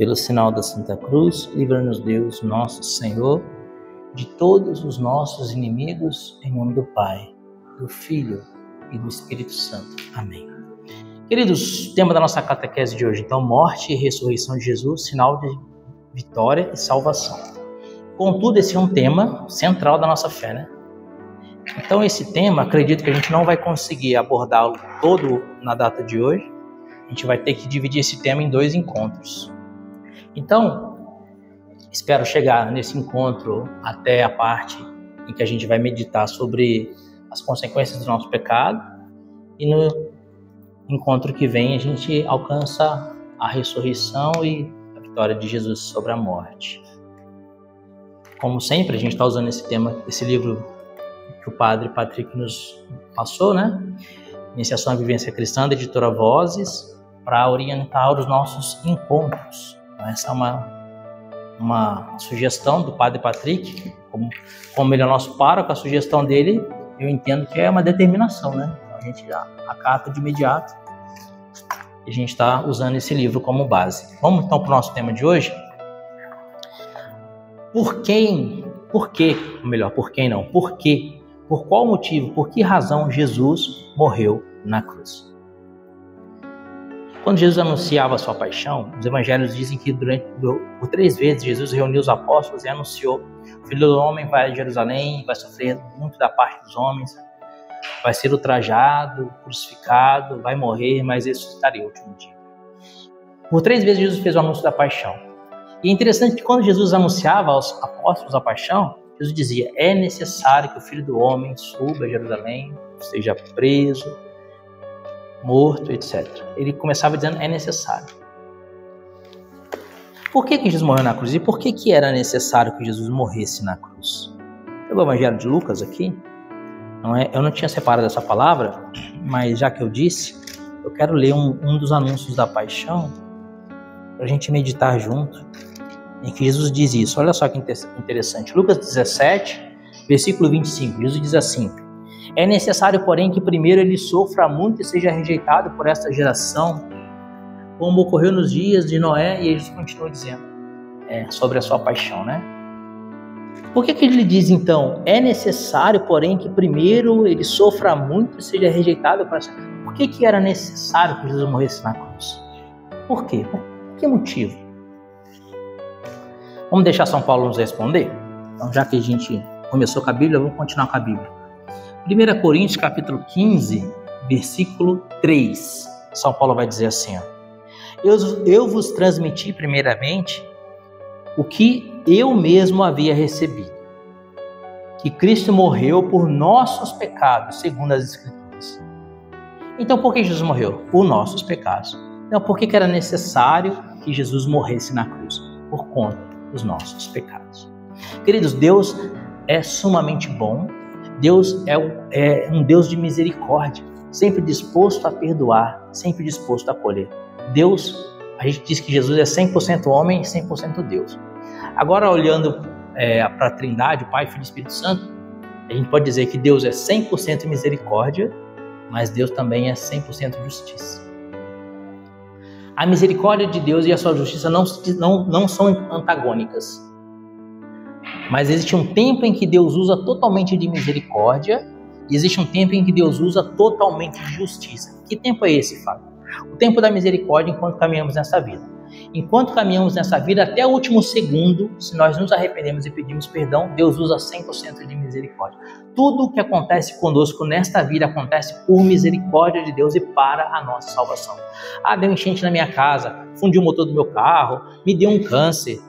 Pelo sinal da Santa Cruz, livra-nos Deus, nosso Senhor, de todos os nossos inimigos, em nome do Pai, do Filho e do Espírito Santo. Amém. Queridos, tema da nossa catequese de hoje, então, morte e ressurreição de Jesus, sinal de vitória e salvação. Contudo, esse é um tema central da nossa fé, né? Então, esse tema, acredito que a gente não vai conseguir abordá-lo todo na data de hoje. A gente vai ter que dividir esse tema em 2 encontros. Então, espero chegar nesse encontro até a parte em que a gente vai meditar sobre as consequências do nosso pecado, e no encontro que vem a gente alcança a ressurreição e a vitória de Jesus sobre a morte. Como sempre, a gente está usando esse tema, esse livro que o Padre Patrick nos passou, né? Iniciação à Vivência Cristã, da editora Vozes, para orientar os nossos encontros. Essa é uma sugestão do Padre Patrick, como ele é nosso pároco, a sugestão dele, eu entendo que é uma determinação, né? Então a gente já acata de imediato e a gente está usando esse livro como base. Vamos então para o nosso tema de hoje? Por qual motivo, por que razão Jesus morreu na cruz? Quando Jesus anunciava a sua paixão, os evangelhos dizem que por 3 vezes Jesus reuniu os apóstolos e anunciou: o Filho do Homem vai a Jerusalém, vai sofrer muito da parte dos homens, vai ser ultrajado, crucificado, vai morrer, mas ressuscitará no último dia. Por 3 vezes Jesus fez o anúncio da paixão. E é interessante que quando Jesus anunciava aos apóstolos a paixão, Jesus dizia: é necessário que o Filho do Homem suba a Jerusalém, seja preso, morto, etc. Ele começava dizendo: é necessário. Por que Jesus morreu na cruz? E por que era necessário que Jesus morresse na cruz? Pelo Evangelho de Lucas aqui, eu não tinha separado essa palavra, mas já que eu disse, eu quero ler um dos anúncios da paixão, para a gente meditar junto, em que Jesus diz isso. Olha só que interessante. Lucas 17, versículo 25. Jesus diz assim: é necessário, porém, que primeiro ele sofra muito e seja rejeitado por esta geração, como ocorreu nos dias de Noé. E ele continua dizendo sobre a sua paixão, né? Por que ele diz, então, é necessário, porém, que primeiro ele sofra muito e seja rejeitado por esta... Por que era necessário que Jesus morresse na cruz? Por quê? Por que motivo? Vamos deixar São Paulo nos responder? Então, já que a gente começou com a Bíblia, vamos continuar com a Bíblia. 1 Coríntios, capítulo 15, versículo 3. São Paulo vai dizer assim: eu vos transmiti primeiramente o que eu mesmo havia recebido, que Cristo morreu por nossos pecados, segundo as Escrituras. Então, por que Jesus morreu? Por nossos pecados. Então, por que era necessário que Jesus morresse na cruz? Por conta dos nossos pecados. Queridos, Deus é sumamente bom. Deus é um Deus de misericórdia, sempre disposto a perdoar, sempre disposto a acolher. Deus, a gente diz que Jesus é 100% homem e 100% Deus. Agora, olhando para a Trindade, o Pai, Filho e Espírito Santo, a gente pode dizer que Deus é 100% misericórdia, mas Deus também é 100% justiça. A misericórdia de Deus e a sua justiça não são antagônicas. Mas existe um tempo em que Deus usa totalmente de misericórdia e existe um tempo em que Deus usa totalmente de justiça. Que tempo é esse, Fábio? O tempo da misericórdia enquanto caminhamos nessa vida. Enquanto caminhamos nessa vida, até o último segundo, se nós nos arrependemos e pedimos perdão, Deus usa 100% de misericórdia. Tudo o que acontece conosco nesta vida acontece por misericórdia de Deus e para a nossa salvação. Deu enchente na minha casa, fundiu o motor do meu carro, me deu um câncer.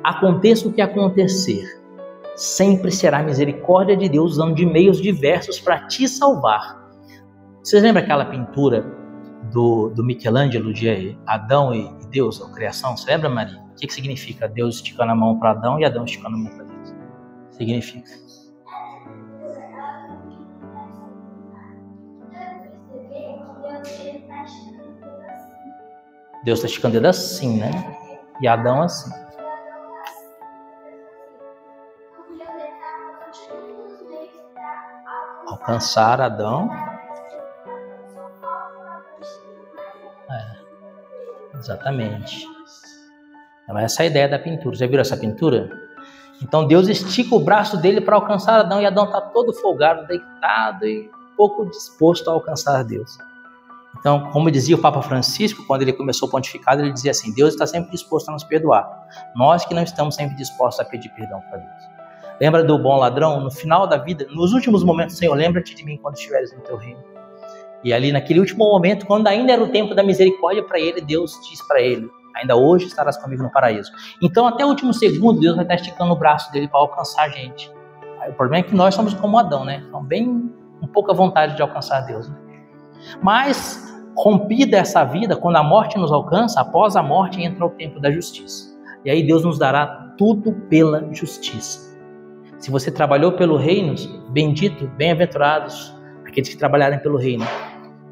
Aconteça o que acontecer, sempre será a misericórdia de Deus usando de meios diversos para te salvar. Vocês lembram aquela pintura do Michelangelo de Adão e Deus, a criação? Você lembra, Maria? O que significa Deus esticando a mão para Adão e Adão esticando a mão para Deus? Significa Deus está esticando o dedo assim, né? E Adão assim. Alcançar Adão. Exatamente. Então, essa é a ideia da pintura. Já viram essa pintura? Então Deus estica o braço dele para alcançar Adão, e Adão está todo folgado, deitado e pouco disposto a alcançar Deus. Então, como dizia o Papa Francisco, quando ele começou o pontificado, ele dizia assim: Deus está sempre disposto a nos perdoar. Nós que não estamos sempre dispostos a pedir perdão para Deus. Lembra do bom ladrão? No final da vida, nos últimos momentos, Senhor, lembra-te de mim quando estiveres no teu reino. E ali naquele último momento, quando ainda era o tempo da misericórdia para ele, Deus diz para ele: ainda hoje estarás comigo no paraíso. Então até o último segundo, Deus vai estar esticando o braço dele para alcançar a gente. Aí, o problema é que nós somos como Adão, né? Então bem com pouca vontade de alcançar Deus, né? Mas, rompida essa vida, quando a morte nos alcança, após a morte entra o tempo da justiça. E aí Deus nos dará tudo pela justiça. Se você trabalhou pelo reino, bendito, bem-aventurados aqueles que trabalharem pelo reino.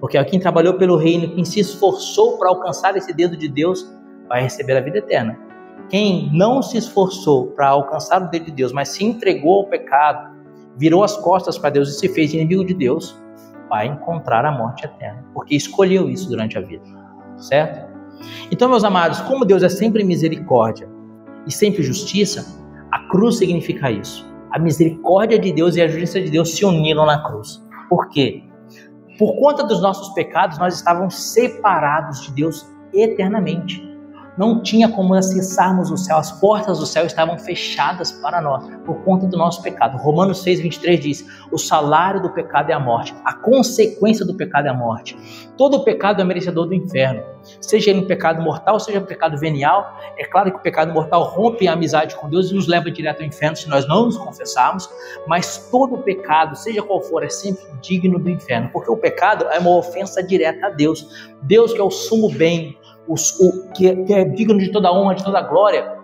Porque quem trabalhou pelo reino, quem se esforçou para alcançar esse dedo de Deus, vai receber a vida eterna. Quem não se esforçou para alcançar o dedo de Deus, mas se entregou ao pecado, virou as costas para Deus e se fez inimigo de Deus, vai encontrar a morte eterna, porque escolheu isso durante a vida, certo? Então, meus amados, como Deus é sempre misericórdia e sempre justiça, a cruz significa isso. A misericórdia de Deus e a justiça de Deus se uniram na cruz. Por quê? Por conta dos nossos pecados, nós estávamos separados de Deus eternamente. Não tinha como acessarmos o céu, as portas do céu estavam fechadas para nós, por conta do nosso pecado. Romanos 6:23 diz: o salário do pecado é a morte, a consequência do pecado é a morte. Todo pecado é merecedor do inferno, seja ele um pecado mortal, seja um pecado venial. É claro que o pecado mortal rompe a amizade com Deus e nos leva direto ao inferno se nós não nos confessarmos, mas todo pecado, seja qual for, é sempre digno do inferno, porque o pecado é uma ofensa direta a Deus. Deus, que é o sumo bem, que é digno de toda honra, de toda glória,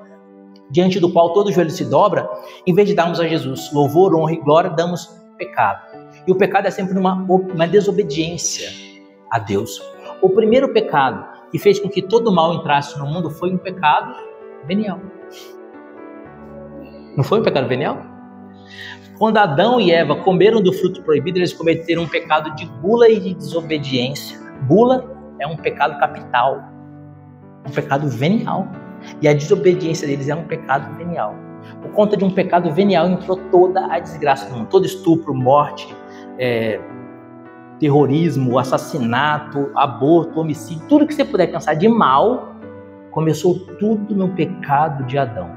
diante do qual todo joelho se dobra, em vez de darmos a Jesus louvor, honra e glória, damos pecado. E o pecado é sempre uma desobediência a Deus. O primeiro pecado que fez com que todo mal entrasse no mundo foi um pecado venial. Não foi um pecado venial? Quando Adão e Eva comeram do fruto proibido, eles cometeram um pecado de gula e de desobediência. Gula é um pecado capital, um pecado venial. E a desobediência deles é um pecado venial. Por conta de um pecado venial entrou toda a desgraça do mundo. Todo estupro, morte, terrorismo, assassinato, aborto, homicídio, tudo que você puder pensar de mal, começou tudo no pecado de Adão.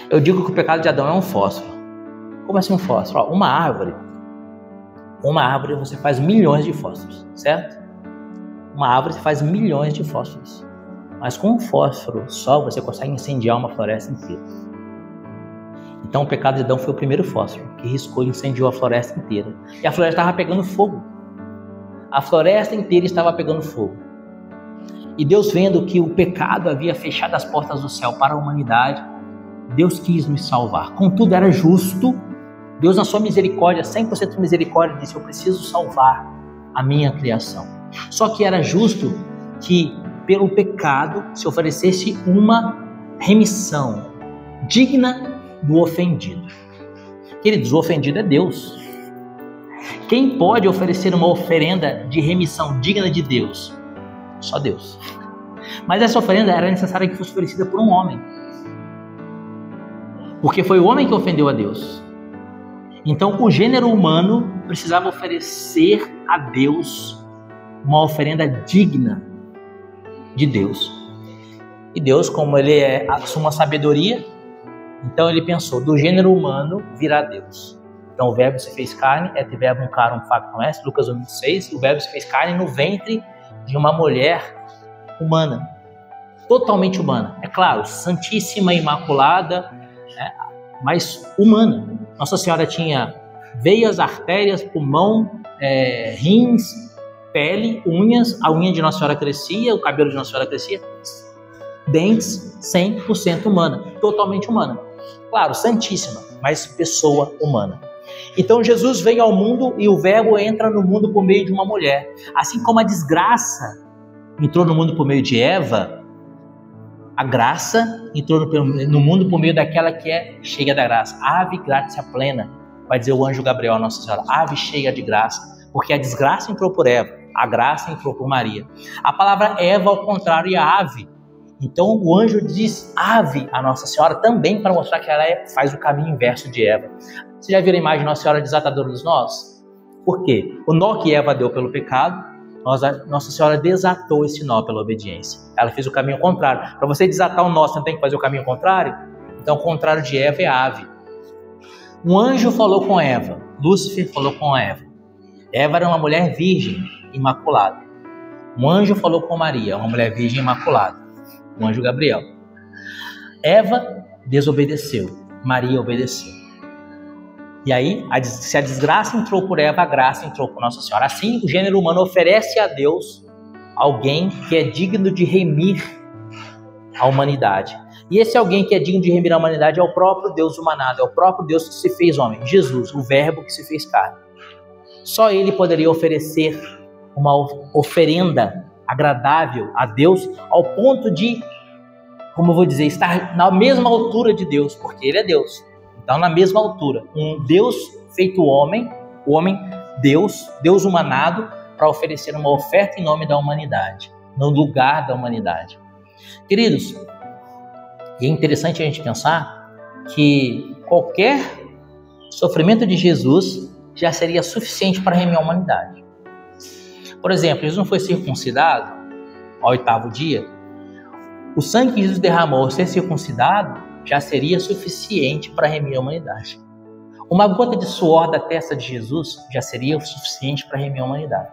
Eu digo que o pecado de Adão é um fósforo. Como assim um fósforo? Uma árvore você faz milhões de fósforos, certo? Uma árvore faz milhões de fósforos. Mas com um fósforo só você consegue incendiar uma floresta inteira. Então o pecado de Adão foi o primeiro fósforo que riscou e incendiou a floresta inteira. E a floresta estava pegando fogo. A floresta inteira estava pegando fogo. E Deus, vendo que o pecado havia fechado as portas do céu para a humanidade, Deus quis nos salvar. Contudo, era justo. Deus, na sua misericórdia, 100% misericórdia, disse: eu preciso salvar a minha criação. Só que era justo que pelo pecado se oferecesse uma remissão digna do ofendido. Queridos, o ofendido é Deus. Quem pode oferecer uma oferenda de remissão digna de Deus? Só Deus. Mas essa oferenda era necessária que fosse oferecida por um homem, porque foi o homem que ofendeu a Deus. Então o gênero humano precisava oferecer a Deus uma oferenda digna de Deus. E Deus, como ele é a suma sabedoria, então ele pensou: do gênero humano virá Deus. Então o verbo se fez carne, et verbum carum factum est, Lucas 1:6, o verbo se fez carne no ventre de uma mulher humana, totalmente humana. É claro, santíssima, imaculada, mas humana. Nossa Senhora tinha veias, artérias, pulmão, rins, pele, unhas. A unha de Nossa Senhora crescia, o cabelo de Nossa Senhora crescia. Dentes, 100% humana, totalmente humana. Claro, santíssima, mas pessoa humana. Então Jesus veio ao mundo e o verbo entra no mundo por meio de uma mulher. Assim como a desgraça entrou no mundo por meio de Eva, a graça entrou no mundo por meio daquela que é cheia da graça. Ave gratia plena, vai dizer o anjo Gabriel a Nossa Senhora. Ave cheia de graça, porque a desgraça entrou por Eva, a graça entrou por Maria. A palavra Eva, ao contrário, é ave. Então o anjo diz ave a Nossa Senhora também para mostrar que ela faz o caminho inverso de Eva. Você já viu a imagem de Nossa Senhora desatadora dos nós? Por quê? O nó que Eva deu pelo pecado, Nossa Senhora desatou esse nó pela obediência. Ela fez o caminho contrário. Para você desatar o nó, você não tem que fazer o caminho contrário? Então o contrário de Eva é a ave. Um anjo falou com Eva, Lúcifer falou com Eva. Eva era uma mulher virgem, imaculada. Um anjo falou com Maria, uma mulher virgem imaculada. O anjo Gabriel. Eva desobedeceu, Maria obedeceu. E aí, se a desgraça entrou por Eva, a graça entrou por Nossa Senhora. Assim, o gênero humano oferece a Deus alguém que é digno de remir a humanidade. E esse alguém que é digno de remir a humanidade é o próprio Deus humanado, é o próprio Deus que se fez homem, Jesus, o verbo que se fez carne. Só ele poderia oferecer uma oferenda agradável a Deus, ao ponto de, como eu vou dizer, estar na mesma altura de Deus, porque ele é Deus. Então, na mesma altura, um Deus feito homem, o homem Deus humanado, para oferecer uma oferta em nome da humanidade, no lugar da humanidade. Queridos, e é interessante a gente pensar que qualquer sofrimento de Jesus já seria suficiente para remir a humanidade. Por exemplo, Jesus não foi circuncidado ao 8º dia. O sangue que Jesus derramou ao ser circuncidado já seria suficiente para remir a humanidade. Uma gota de suor da testa de Jesus já seria o suficiente para remir a humanidade.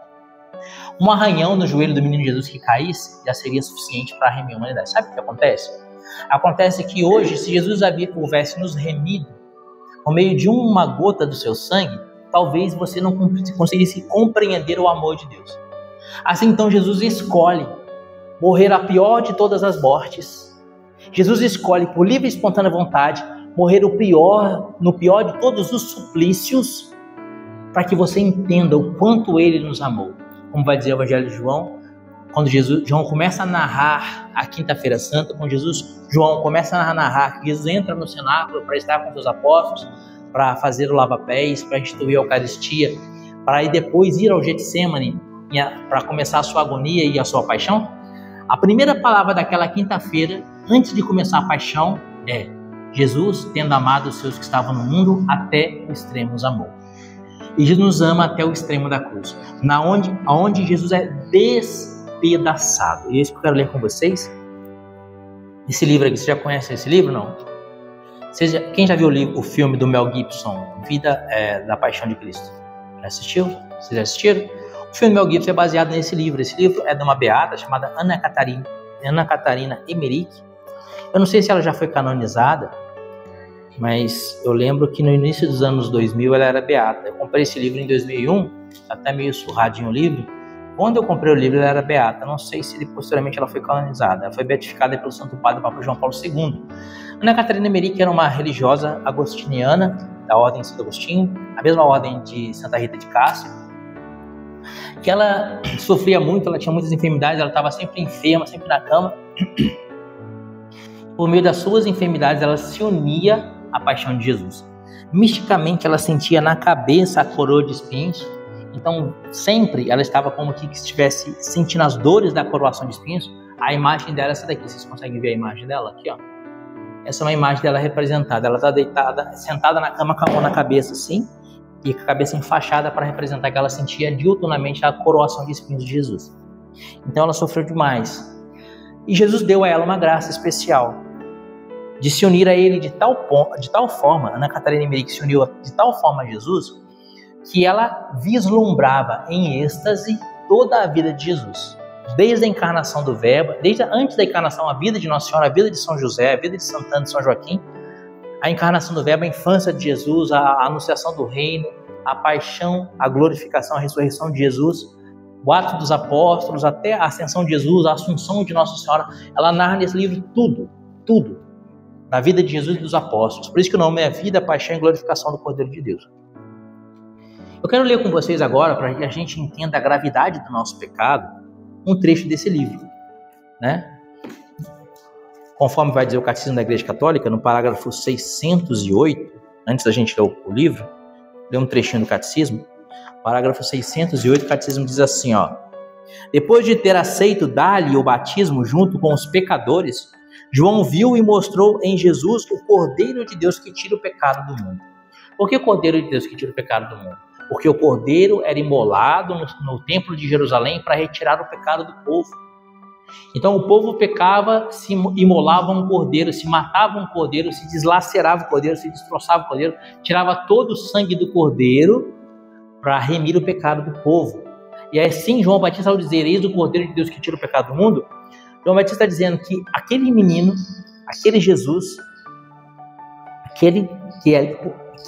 Um arranhão no joelho do menino Jesus que caísse já seria suficiente para remir a humanidade. Sabe o que acontece? Acontece que hoje, se Jesus houvesse nos remido por meio de uma gota do seu sangue, talvez você não conseguisse compreender o amor de Deus. Assim, então, Jesus escolhe morrer a pior de todas as mortes. Jesus escolhe, por livre e espontânea vontade, morrer no pior de todos os suplícios, para que você entenda o quanto Ele nos amou. Como vai dizer o Evangelho de João, quando João começa a narrar a Quinta-feira Santa, João começa a narrar que Jesus entra no cenáculo para estar com seus apóstolos, para fazer o lava-pés, para instituir a Eucaristia, para depois ir ao Getsemane, para começar a sua agonia e a sua paixão. A primeira palavra daquela quinta-feira, antes de começar a paixão, é: Jesus, tendo amado os seus que estavam no mundo, até o extremo os amou. E Jesus nos ama até o extremo da cruz, onde Jesus é despedaçado. E é isso que eu quero ler com vocês. Esse livro aqui, você já conhece esse livro, não? Quem já viu o filme do Mel Gibson, Vida da Paixão de Cristo? Já assistiu? Vocês já assistiram? O filme do Mel Gibson é baseado nesse livro. Esse livro é de uma beata chamada Ana Catarina Emmerich. Eu não sei se ela já foi canonizada, mas eu lembro que no início dos anos 2000 ela era beata. Eu comprei esse livro em 2001, até meio surradinho o livro. Quando eu comprei o livro, ela era beata. Não sei se posteriormente ela foi canonizada. Ela foi beatificada pelo Santo Padre Papa João Paulo II. Ana Catarina Emmerich era uma religiosa agostiniana da Ordem de Santo Agostinho, a mesma ordem de Santa Rita de Cássia, que ela sofria muito, ela tinha muitas enfermidades, ela estava sempre enferma, sempre na cama. Por meio das suas enfermidades, ela se unia à paixão de Jesus. Misticamente, ela sentia na cabeça a coroa de espinhos. Então, sempre ela estava como que estivesse sentindo as dores da coroação de espinhos. A imagem dela é essa daqui. Vocês conseguem ver a imagem dela? Aqui, ó. Essa é uma imagem dela representada. Ela está deitada, sentada na cama com a mão na cabeça, assim, e com a cabeça enfaixada para representar que ela sentia diuturnamente a coroação de espinhos de Jesus. Então, ela sofreu demais. E Jesus deu a ela uma graça especial de se unir a ele de tal forma, Ana Catarina Emmerich se uniu de tal forma a Jesus, que ela vislumbrava em êxtase toda a vida de Jesus. Desde a encarnação do Verbo, desde antes da encarnação, a vida de Nossa Senhora, a vida de São José, a vida de Santana, de São Joaquim, a encarnação do Verbo, a infância de Jesus, a anunciação do reino, a paixão, a glorificação, a ressurreição de Jesus, o ato dos apóstolos, até a ascensão de Jesus, a assunção de Nossa Senhora. Ela narra nesse livro tudo da vida de Jesus e dos apóstolos. Por isso que o nome é Vida, Paixão e Glorificação do Cordeiro de Deus. Eu quero ler com vocês agora, para que a gente entenda a gravidade do nosso pecado, um trecho desse livro, né? Conforme vai dizer o Catecismo da Igreja Católica, no parágrafo 608, antes da gente ler o livro, ler um trechinho do Catecismo. Parágrafo 608, o Catecismo diz assim, ó: Depois de ter aceito dar-lhe o batismo junto com os pecadores, João viu e mostrou em Jesus o Cordeiro de Deus que tira o pecado do mundo. Por que o Cordeiro de Deus que tira o pecado do mundo? Porque o Cordeiro era imolado no templo de Jerusalém para retirar o pecado do povo. Então o povo pecava, se imolava um cordeiro, se matava um cordeiro, se deslacerava o cordeiro, se destroçava o cordeiro, tirava todo o sangue do cordeiro para remir o pecado do povo. E assim João Batista, ao dizer, eis o Cordeiro de Deus que tira o pecado do mundo, João Batista está dizendo que aquele menino, aquele Jesus, aquele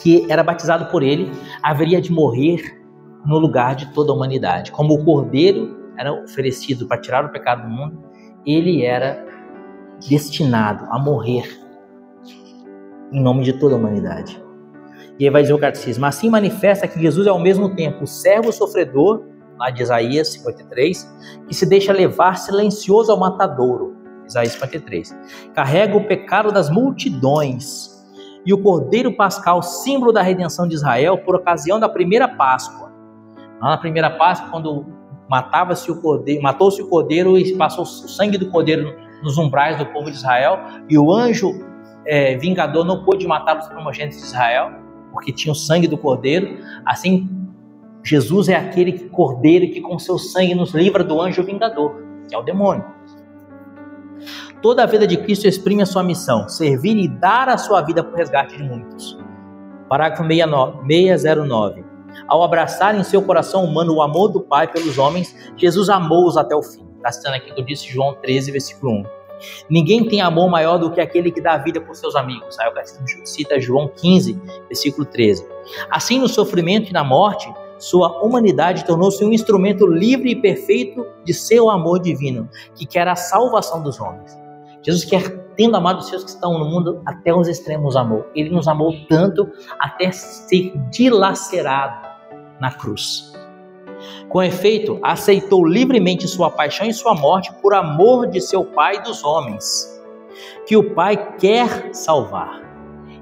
que era batizado por ele, haveria de morrer no lugar de toda a humanidade. Como o Cordeiro era oferecido para tirar o pecado do mundo, ele era destinado a morrer em nome de toda a humanidade. E aí vai dizer o catecismo: assim manifesta que Jesus é ao mesmo tempo o servo sofredor, lá de Isaías 53, que se deixa levar silencioso ao matadouro, Isaías 53, carrega o pecado das multidões, e o Cordeiro Pascal, símbolo da redenção de Israel, por ocasião da primeira Páscoa. Na primeira Páscoa, quando matou-se o cordeiro e passou o sangue do cordeiro nos umbrais do povo de Israel, e o anjo vingador não pôde matar os primogênitos de Israel, porque tinha o sangue do cordeiro. Assim, Jesus é aquele cordeiro que com seu sangue nos livra do anjo vingador, que é o demônio. Toda a vida de Cristo exprime a sua missão: servir e dar a sua vida por resgate de muitos. Parágrafo 609. Ao abraçar em seu coração humano o amor do Pai pelos homens, Jesus amou-os até o fim. Está citando aqui o que eu disse, João 13, versículo 1. Ninguém tem amor maior do que aquele que dá a vida por seus amigos. Aí o cita João 15, versículo 13. Assim, no sofrimento e na morte, sua humanidade tornou-se um instrumento livre e perfeito de seu amor divino, que quer a salvação dos homens. Jesus quer, tendo amado os seus que estão no mundo, até os extremos amou. Ele nos amou tanto até ser dilacerado na cruz. Com efeito, aceitou livremente sua paixão e sua morte por amor de seu Pai dos homens, que o Pai quer salvar.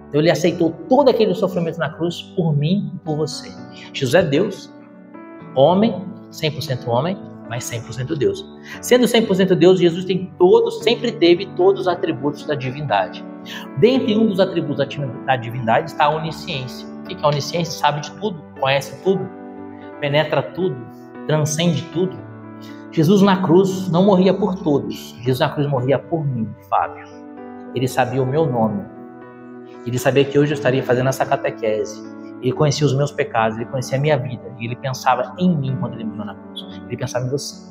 Então ele aceitou todo aquele sofrimento na cruz por mim e por você. Jesus é Deus, homem, 100% homem, mas 100% Deus. Sendo 100% Deus, Jesus sempre teve todos os atributos da divindade. Dentre um dos atributos da divindade está a onisciência. O que é a onisciência? Sabe de tudo, conhece tudo, penetra tudo, transcende tudo. Jesus na cruz não morria por todos. Jesus na cruz morria por mim, Fábio. Ele sabia o meu nome. Ele sabia que hoje eu estaria fazendo essa catequese. Ele conhecia os meus pecados, ele conhecia a minha vida. E ele pensava em mim quando ele morreu na cruz. Ele pensava em você.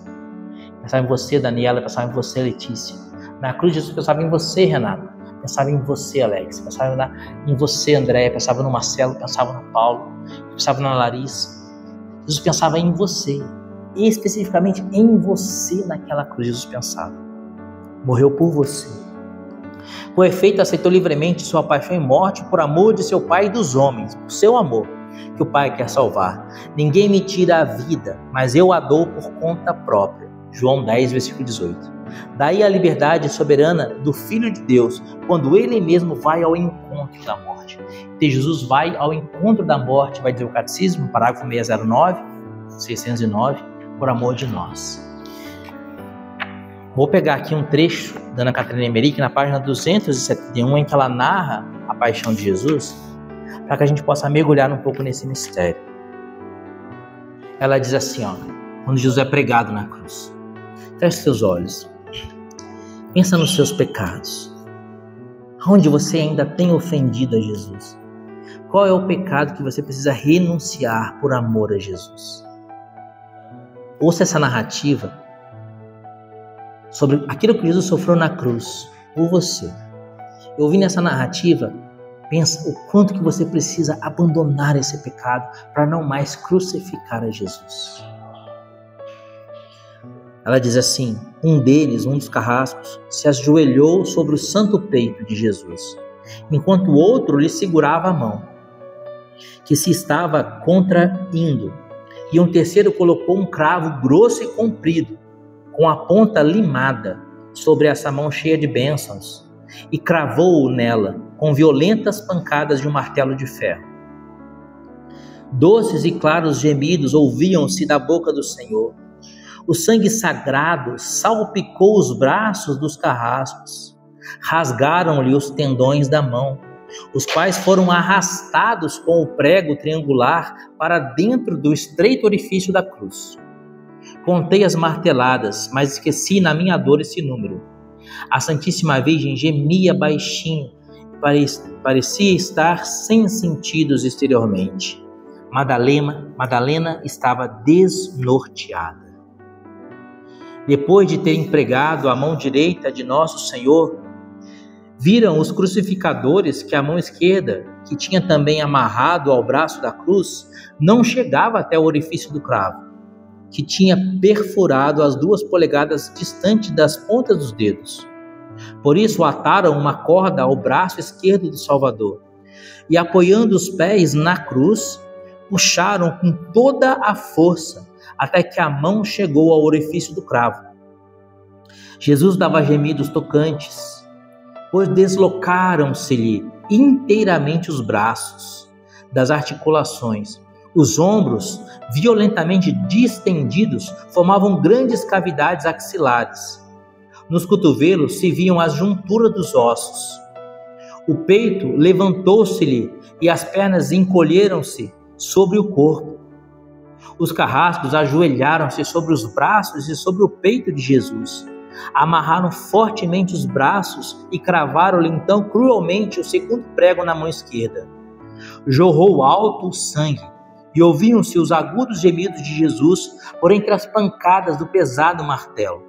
Pensava em você, Daniela. Pensava em você, Letícia. Na cruz, Jesus pensava em você, Renata. Pensava em você, Alex. Pensava em você, André. Pensava no Marcelo. Pensava no Paulo. Pensava na Larissa. Jesus pensava em você. E especificamente em você naquela cruz. Jesus pensava. Morreu por você. Com efeito, aceitou livremente sua paixão e morte por amor de seu Pai e dos homens, por seu amor, que o Pai quer salvar. Ninguém me tira a vida, mas eu a dou por conta própria. João 10, versículo 18. Daí a liberdade soberana do Filho de Deus, quando ele mesmo vai ao encontro da morte. Então Jesus vai ao encontro da morte, vai dizer o catecismo, parágrafo 609, por amor de nós. Vou pegar aqui um trecho da Ana Catarina Emmerich, na página 271, em que ela narra a paixão de Jesus, para que a gente possa mergulhar um pouco nesse mistério. Ela diz assim, quando Jesus é pregado na cruz: feche seus olhos, pensa nos seus pecados, onde você ainda tem ofendido a Jesus. Qual é o pecado que você precisa renunciar por amor a Jesus? Ouça essa narrativa sobre aquilo que Jesus sofreu na cruz por você. Eu ouvi nessa narrativa, pensa o quanto que você precisa abandonar esse pecado para não mais crucificar a Jesus. Ela diz assim: um dos carrascos, se ajoelhou sobre o santo peito de Jesus, enquanto o outro lhe segurava a mão, que se estava contraindo, e um terceiro colocou um cravo grosso e comprido, com a ponta limada, sobre essa mão cheia de bênçãos, e cravou-o nela com violentas pancadas de um martelo de ferro. Doces e claros gemidos ouviam-se da boca do Senhor. O sangue sagrado salpicou os braços dos carrascos, rasgaram-lhe os tendões da mão, os quais foram arrastados com o prego triangular para dentro do estreito orifício da cruz. Contei as marteladas, mas esqueci na minha dor esse número. A Santíssima Virgem gemia baixinho, parecia estar sem sentidos exteriormente. Madalena estava desnorteada. Depois de ter empregado a mão direita de Nosso Senhor, viram os crucificadores que a mão esquerda, que tinha também amarrado ao braço da cruz, não chegava até o orifício do cravo, que tinha perfurado as 2 polegadas distante das pontas dos dedos. Por isso ataram uma corda ao braço esquerdo do Salvador e, apoiando os pés na cruz, puxaram com toda a força até que a mão chegou ao orifício do cravo. Jesus dava gemidos tocantes, pois deslocaram-se-lhe inteiramente os braços das articulações. Os ombros, violentamente distendidos, formavam grandes cavidades axilares. Nos cotovelos se viam as junturas dos ossos. O peito levantou-se-lhe e as pernas encolheram-se sobre o corpo. Os carrascos ajoelharam-se sobre os braços e sobre o peito de Jesus. Amarraram fortemente os braços e cravaram-lhe então cruelmente o 2º prego na mão esquerda. Jorrou alto o sangue e ouviam-se os agudos gemidos de Jesus por entre as pancadas do pesado martelo.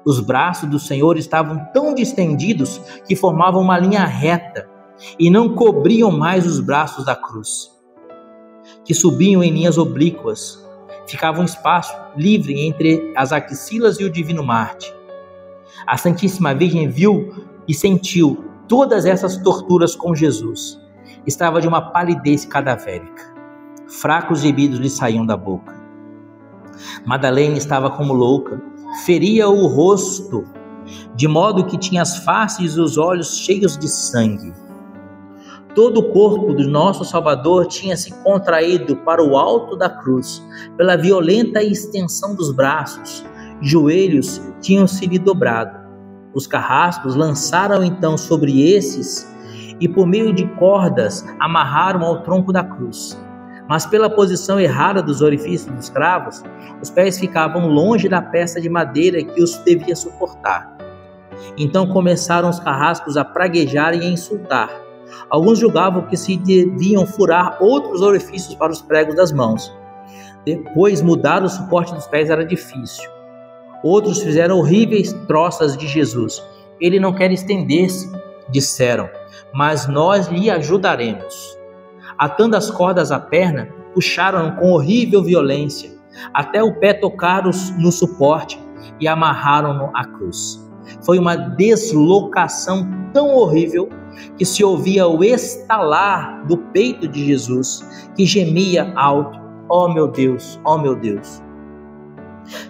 Os braços do Senhor estavam tão distendidos que formavam uma linha reta e não cobriam mais os braços da cruz, que subiam em linhas oblíquas. Ficava um espaço livre entre as axilas e o Divino Marte. A Santíssima Virgem viu e sentiu todas essas torturas com Jesus. Estava de uma palidez cadavérica. Fracos gemidos lhe saíam da boca. Madalena estava como louca, feria o rosto, de modo que tinha as faces e os olhos cheios de sangue. Todo o corpo do nosso Salvador tinha se contraído para o alto da cruz, pela violenta extensão dos braços. Joelhos tinham se lhe dobrado. Os carrascos lançaram então sobre esses e, por meio de cordas, amarraram ao tronco da cruz. Mas pela posição errada dos orifícios dos cravos, os pés ficavam longe da peça de madeira que os devia suportar. Então começaram os carrascos a praguejar e a insultar. Alguns julgavam que se deviam furar outros orifícios para os pregos das mãos. Depois, mudar o suporte dos pés era difícil. Outros fizeram horríveis troças de Jesus. Ele não quer estender-se, disseram, mas nós lhe ajudaremos. Atando as cordas à perna, puxaram-no com horrível violência, até o pé tocar no suporte e amarraram-no à cruz. Foi uma deslocação tão horrível que se ouvia o estalar do peito de Jesus, que gemia alto: ó meu Deus, ó meu Deus.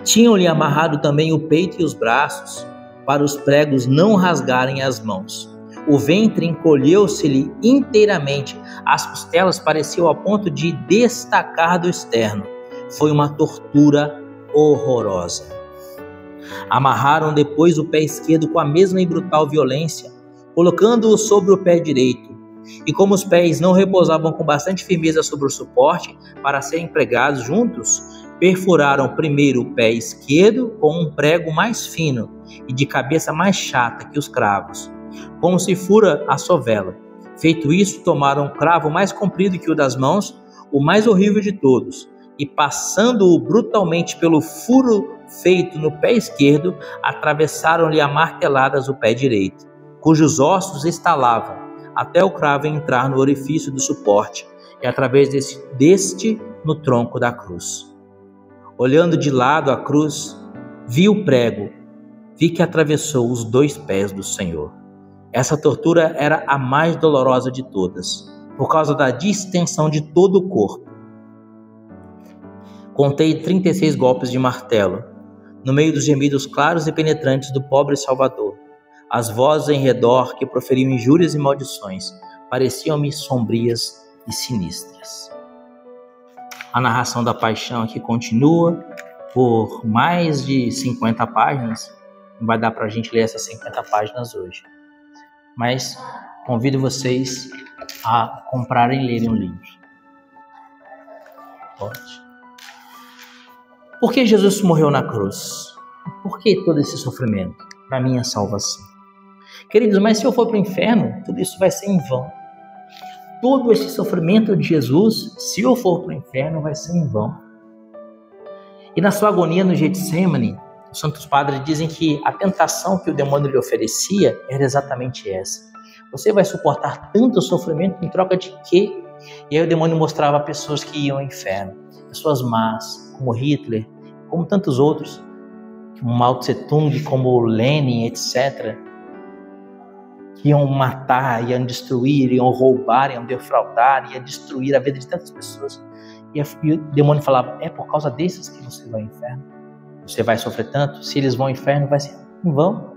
Tinham-lhe amarrado também o peito e os braços, para os pregos não rasgarem as mãos. O ventre encolheu-se-lhe inteiramente, as costelas pareciam a ponto de destacar do externo. Foi uma tortura horrorosa. Amarraram depois o pé esquerdo com a mesma e brutal violência, colocando-o sobre o pé direito. E como os pés não repousavam com bastante firmeza sobre o suporte para serem pregados juntos, perfuraram primeiro o pé esquerdo com um prego mais fino e de cabeça mais chata que os cravos, como se fura a sovela. Feito isso, tomaram um cravo mais comprido que o das mãos, o mais horrível de todos, e passando-o brutalmente pelo furo feito no pé esquerdo, atravessaram-lhe a marteladas o pé direito, cujos ossos estalavam, até o cravo entrar no orifício do suporte, e através deste no tronco da cruz. Olhando de lado a cruz, vi o prego, vi que atravessou os 2 pés do Senhor. Essa tortura era a mais dolorosa de todas, por causa da distensão de todo o corpo. Contei 36 golpes de martelo, no meio dos gemidos claros e penetrantes do pobre Salvador. As vozes em redor, que proferiam injúrias e maldições, pareciam-me sombrias e sinistras. A narração da paixão aqui continua. por mais de 50 páginas. Não vai dar para a gente ler essas 50 páginas hoje. Mas convido vocês a comprarem e lerem o livro. Pode. Por que Jesus morreu na cruz? Por que todo esse sofrimento? Para minha salvação. Queridos, mas se eu for para o inferno, tudo isso vai ser em vão. Todo esse sofrimento de Jesus, se eu for para o inferno, vai ser em vão. E na sua agonia no Getsêmani, os santos padres dizem que a tentação que o demônio lhe oferecia era exatamente essa. Você vai suportar tanto sofrimento em troca de quê? E aí o demônio mostrava pessoas que iam ao inferno. Pessoas más, como Hitler, como tantos outros, como Mao Tse Tung, como Lenin, etc., que iam matar, iam destruir, iam roubar, iam defraudar, iam destruir a vida de tantas pessoas. E o demônio falava, é por causa desses que você vai ao inferno. Você vai sofrer tanto, se eles vão ao inferno, vai ser em vão.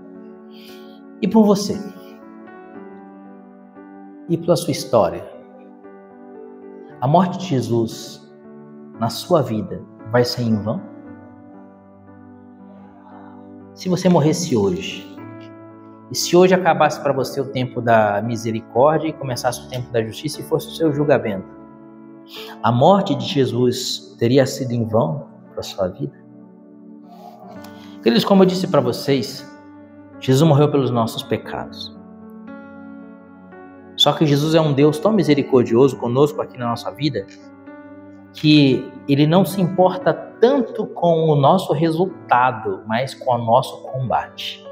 E por você? E pela sua história? A morte de Jesus na sua vida vai ser em vão? Se você morresse hoje, e se hoje acabasse para você o tempo da misericórdia e começasse o tempo da justiça e fosse o seu julgamento, a morte de Jesus teria sido em vão para a sua vida? Queridos, como eu disse para vocês, Jesus morreu pelos nossos pecados. Só que Jesus é um Deus tão misericordioso conosco aqui na nossa vida, que Ele não se importa tanto com o nosso resultado, mas com o nosso combate.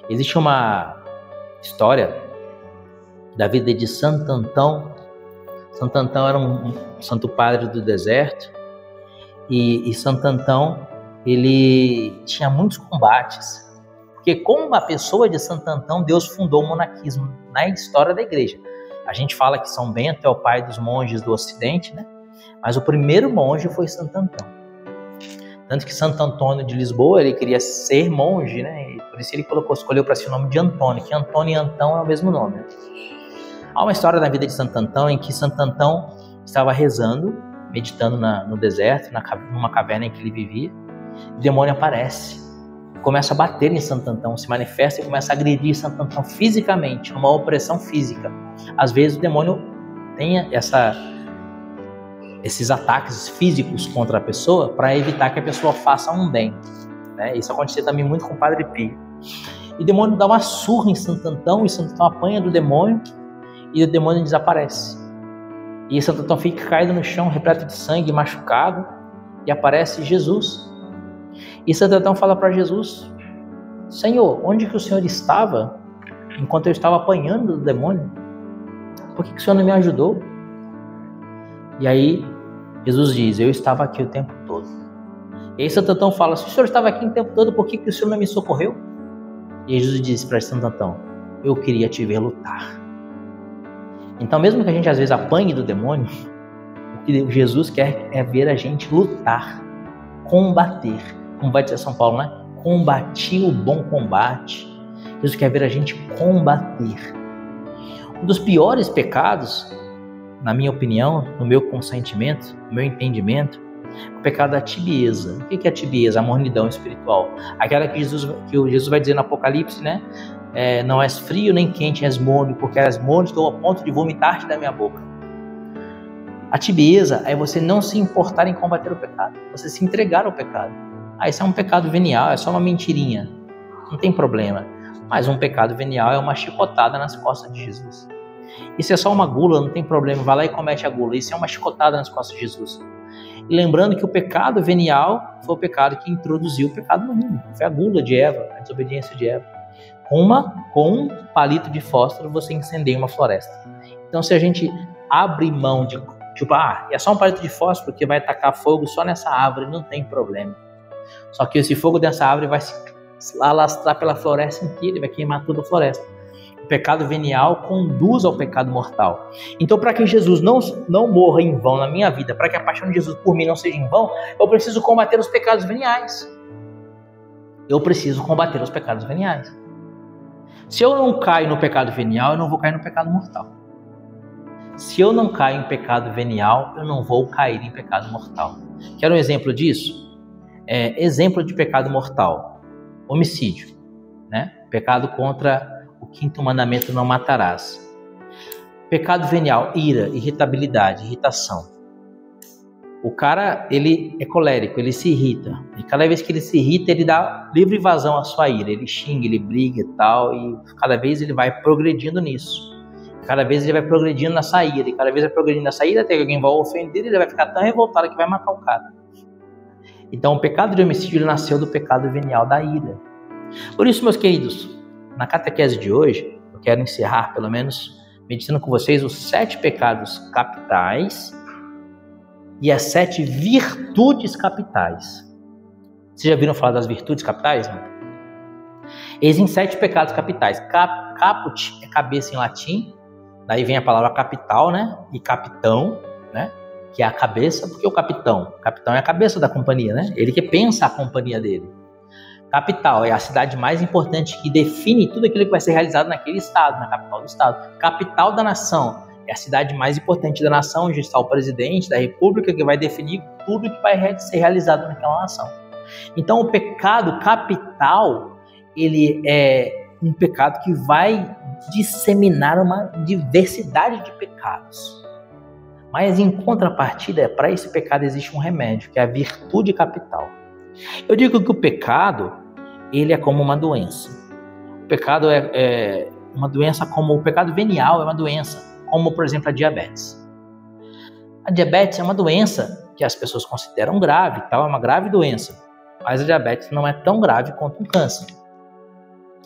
Existe uma história da vida de Santo Antão. Santo Antão era um santo padre do deserto, e Santo Antão, ele tinha muitos combates, porque com uma pessoa de Santo Antão, Deus fundou o monaquismo na história da igreja. A gente fala que São Bento é o pai dos monges do Ocidente, né? Mas o primeiro monge foi Santo Antão. Tanto que Santo Antônio de Lisboa, ele queria ser monge, né? E por isso ele escolheu para si o nome de Antônio, que Antônio e Antão é o mesmo nome. Há uma história na vida de Santo Antão em que Santo Antão estava rezando, meditando no deserto, numa caverna em que ele vivia. O demônio aparece, começa a bater em Santo Antão, se manifesta e começa a agredir Santo Antão fisicamente, uma opressão física. Às vezes o demônio tem esses ataques físicos contra a pessoa para evitar que a pessoa faça um bem, né? Isso acontecia também muito com o Padre Pio. E o demônio dá uma surra em Santo Antão, e Santo Antão apanha do demônio, e o demônio desaparece. E Santo Antão fica caído no chão, repleto de sangue, machucado, e aparece Jesus. E Santo Antão fala para Jesus, Senhor, onde que o Senhor estava enquanto eu estava apanhando do demônio? Por que o Senhor não me ajudou? E aí Jesus diz, eu estava aqui o tempo todo. E aí Santo Antão fala, se o Senhor estava aqui o tempo todo, por que o Senhor não me socorreu? E Jesus disse para Santo Antão, eu queria te ver lutar. Então mesmo que a gente às vezes apanhe do demônio, o que Jesus quer é ver a gente lutar, combater. Como vai dizer São Paulo, né? Combati o bom combate. Jesus quer ver a gente combater. Um dos piores pecados, na minha opinião, no meu consentimento, no meu entendimento, é o pecado da tibieza. O que é a tibieza? A mornidão espiritual. Aquela que Jesus vai dizer no Apocalipse, né? Não és frio nem quente, és morno, porque és morno, estou ao ponto de vomitar-te da minha boca. A tibieza é você não se importar em combater o pecado, você se entregar ao pecado. Isso é um pecado venial, é só uma mentirinha, não tem problema. Mas um pecado venial é uma chicotada nas costas de Jesus. Isso é só uma gula, não tem problema, vai lá e comete a gula. Isso é uma chicotada nas costas de Jesus. E lembrando que o pecado venial foi o pecado que introduziu o pecado no mundo. Foi a gula de Eva, a desobediência de Eva. Com um palito de fósforo você incendeia uma floresta. Então se a gente abre mão de, é só um palito de fósforo que vai tacar fogo só nessa árvore, não tem problema. Só que esse fogo dessa árvore vai se alastrar pela floresta inteira e vai queimar toda a floresta. O pecado venial conduz ao pecado mortal. Então, para que Jesus não morra em vão na minha vida, para que a paixão de Jesus por mim não seja em vão, eu preciso combater os pecados veniais. Eu preciso combater os pecados veniais. Se eu não caio no pecado venial, eu não vou cair no pecado mortal. Se eu não caio em pecado venial, eu não vou cair em pecado mortal. Quer um exemplo disso? exemplo de pecado mortal: homicídio, né? Pecado contra o 5º mandamento, não matarás. Pecado venial: ira, irritabilidade, irritação. O cara, ele é colérico, ele se irrita. E cada vez que ele se irrita, ele dá livre vazão à sua ira. Ele xinga, ele briga e tal. E cada vez ele vai progredindo nisso. Cada vez ele vai progredindo nessa ira. E cada vez vai progredindo nessa ira, até que alguém vai ofender, ele vai ficar tão revoltado que vai matar o cara. Então, o pecado de homicídio ele nasceu do pecado venial da ira. Por isso, meus queridos, na catequese de hoje, eu quero encerrar, pelo menos, meditando com vocês os 7 pecados capitais e as 7 virtudes capitais. Vocês já viram falar das virtudes capitais? Né? Existem 7 pecados capitais. Caput é cabeça em latim, daí vem a palavra capital, né? E capitão, né? Que é a cabeça, porque o capitão é a cabeça da companhia, né? Ele que pensa a companhia dele. Capital é a cidade mais importante que define tudo aquilo que vai ser realizado naquele estado, na capital do estado. Capital da nação é a cidade mais importante da nação, onde está o presidente da república, que vai definir tudo que vai ser realizado naquela nação. Então, o pecado capital, ele é um pecado que vai disseminar uma diversidade de pecados. Mas, em contrapartida, para esse pecado existe um remédio, que é a virtude capital. Eu digo que o pecado, ele é como uma doença. O pecado é uma doença como o pecado venial é uma doença, como, por exemplo, a diabetes. A diabetes é uma doença que as pessoas consideram grave, tal, é uma grave doença. Mas a diabetes não é tão grave quanto um câncer,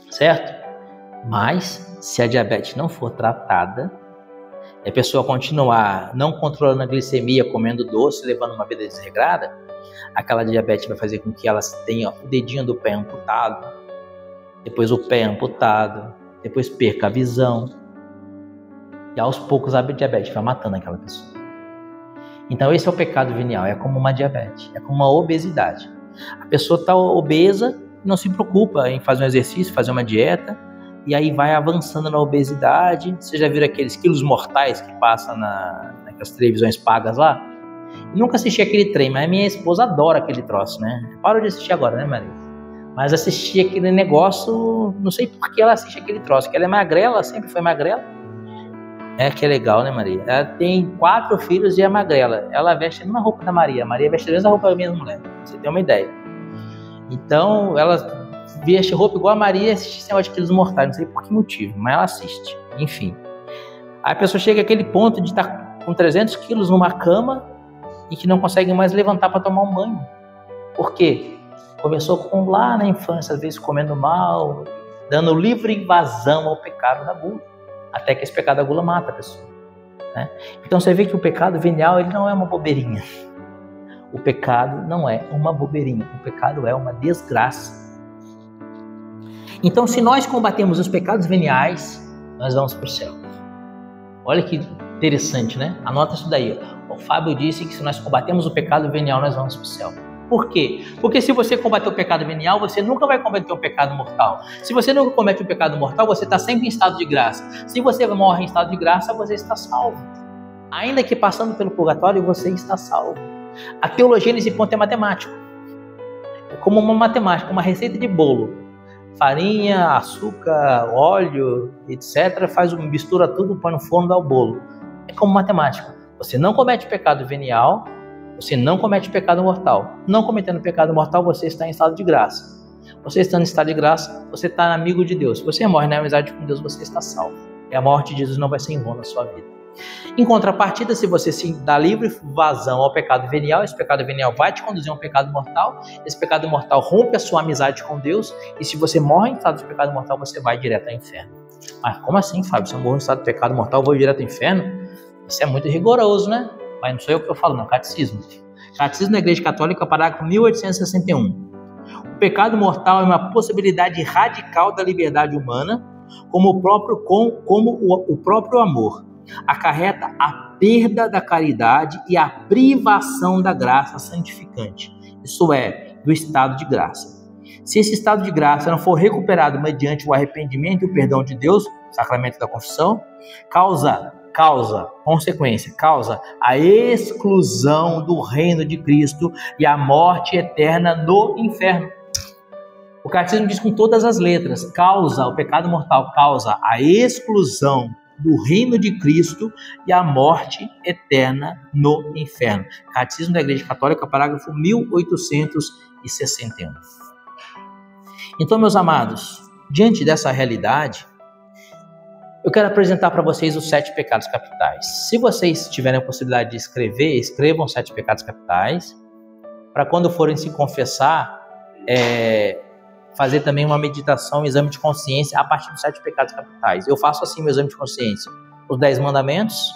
certo? Mas, se a diabetes não for tratada, e a pessoa continuar não controlando a glicemia, comendo doce, levando uma vida desregrada, aquela diabetes vai fazer com que ela tenha o dedinho do pé amputado, depois o pé amputado, depois perca a visão. E aos poucos a diabetes vai matando aquela pessoa. Então esse é o pecado venial, é como uma diabetes, é como uma obesidade. A pessoa está obesa, não se preocupa em fazer um exercício, fazer uma dieta, e aí vai avançando na obesidade. Você já viram aqueles quilos mortais que passam naquelas televisões pagas lá? Eu nunca assisti aquele trem, mas minha esposa adora aquele troço, né? Parou de assistir agora, né, Maria? Mas assisti aquele negócio, não sei por que ela assiste aquele troço, que ela é magrela, sempre foi magrela. Que é legal, né, Maria? Ela tem 4 filhos e é magrela. Ela veste a mesma roupa da Maria. A Maria veste a mesma roupa da minha mulher, pra você ter uma ideia. Então, ela veste roupa igual a Maria e assiste esse negócio de quilos mortais. Não sei por que motivo, mas ela assiste. Enfim. Aí a pessoa chega àquele ponto de estar com 300 quilos numa cama e que não consegue mais levantar para tomar um banho. Por quê? Começou lá na infância, às vezes comendo mal, dando livre vazão ao pecado da gula. Até que esse pecado da gula mata a pessoa, né? Então você vê que o pecado venial ele não é uma bobeirinha. O pecado não é uma bobeirinha. O pecado é uma desgraça. Então, se nós combatemos os pecados veniais, nós vamos para o céu. Olha que interessante, né? Anota isso daí. O Fábio disse que se nós combatemos o pecado venial, nós vamos para o céu. Por quê? Porque se você combater o pecado venial, você nunca vai combater o pecado mortal. Se você nunca comete o pecado mortal, você está sempre em estado de graça. Se você morre em estado de graça, você está salvo. Ainda que passando pelo purgatório, você está salvo. A teologia nesse ponto é matemático. É como uma matemática, uma receita de bolo. Farinha, açúcar, óleo, etc. Mistura tudo, põe no forno, dá o bolo. É como matemática. Você não comete pecado venial, você não comete pecado mortal. Não cometendo pecado mortal, você está em estado de graça. Você estando em estado de graça, você está amigo de Deus. Se você morre na amizade com Deus, você está salvo. E a morte de Jesus não vai ser em vão na sua vida. Em contrapartida, se você se dá livre vazão ao pecado venial, esse pecado venial vai te conduzir a um pecado mortal. Esse pecado mortal rompe a sua amizade com Deus. E se você morre em estado de pecado mortal, você vai direto ao inferno. Mas como assim, Fábio? Se eu morro em estado de pecado mortal, eu vou direto ao inferno? Isso é muito rigoroso, né? Mas não sou eu que eu falo, não. Catecismo. Catecismo da Igreja Católica, parágrafo 1861. O pecado mortal é uma possibilidade radical da liberdade humana, como o próprio amor. Acarreta a perda da caridade e a privação da graça santificante. Isso é, do estado de graça. Se esse estado de graça não for recuperado mediante o arrependimento e o perdão de Deus, sacramento da confissão, causa causa a exclusão do reino de Cristo e a morte eterna no inferno. O catecismo diz com todas as letras, o pecado mortal causa a exclusão do reino de Cristo e a morte eterna no inferno. Catecismo da Igreja Católica, parágrafo 1861. Então, meus amados, diante dessa realidade, eu quero apresentar para vocês os 7 pecados capitais. Se vocês tiverem a possibilidade de escrever, escrevam 7 pecados capitais, para quando forem se confessar, fazer também uma meditação, um exame de consciência a partir dos 7 pecados capitais. Eu faço assim meu exame de consciência: os 10 mandamentos,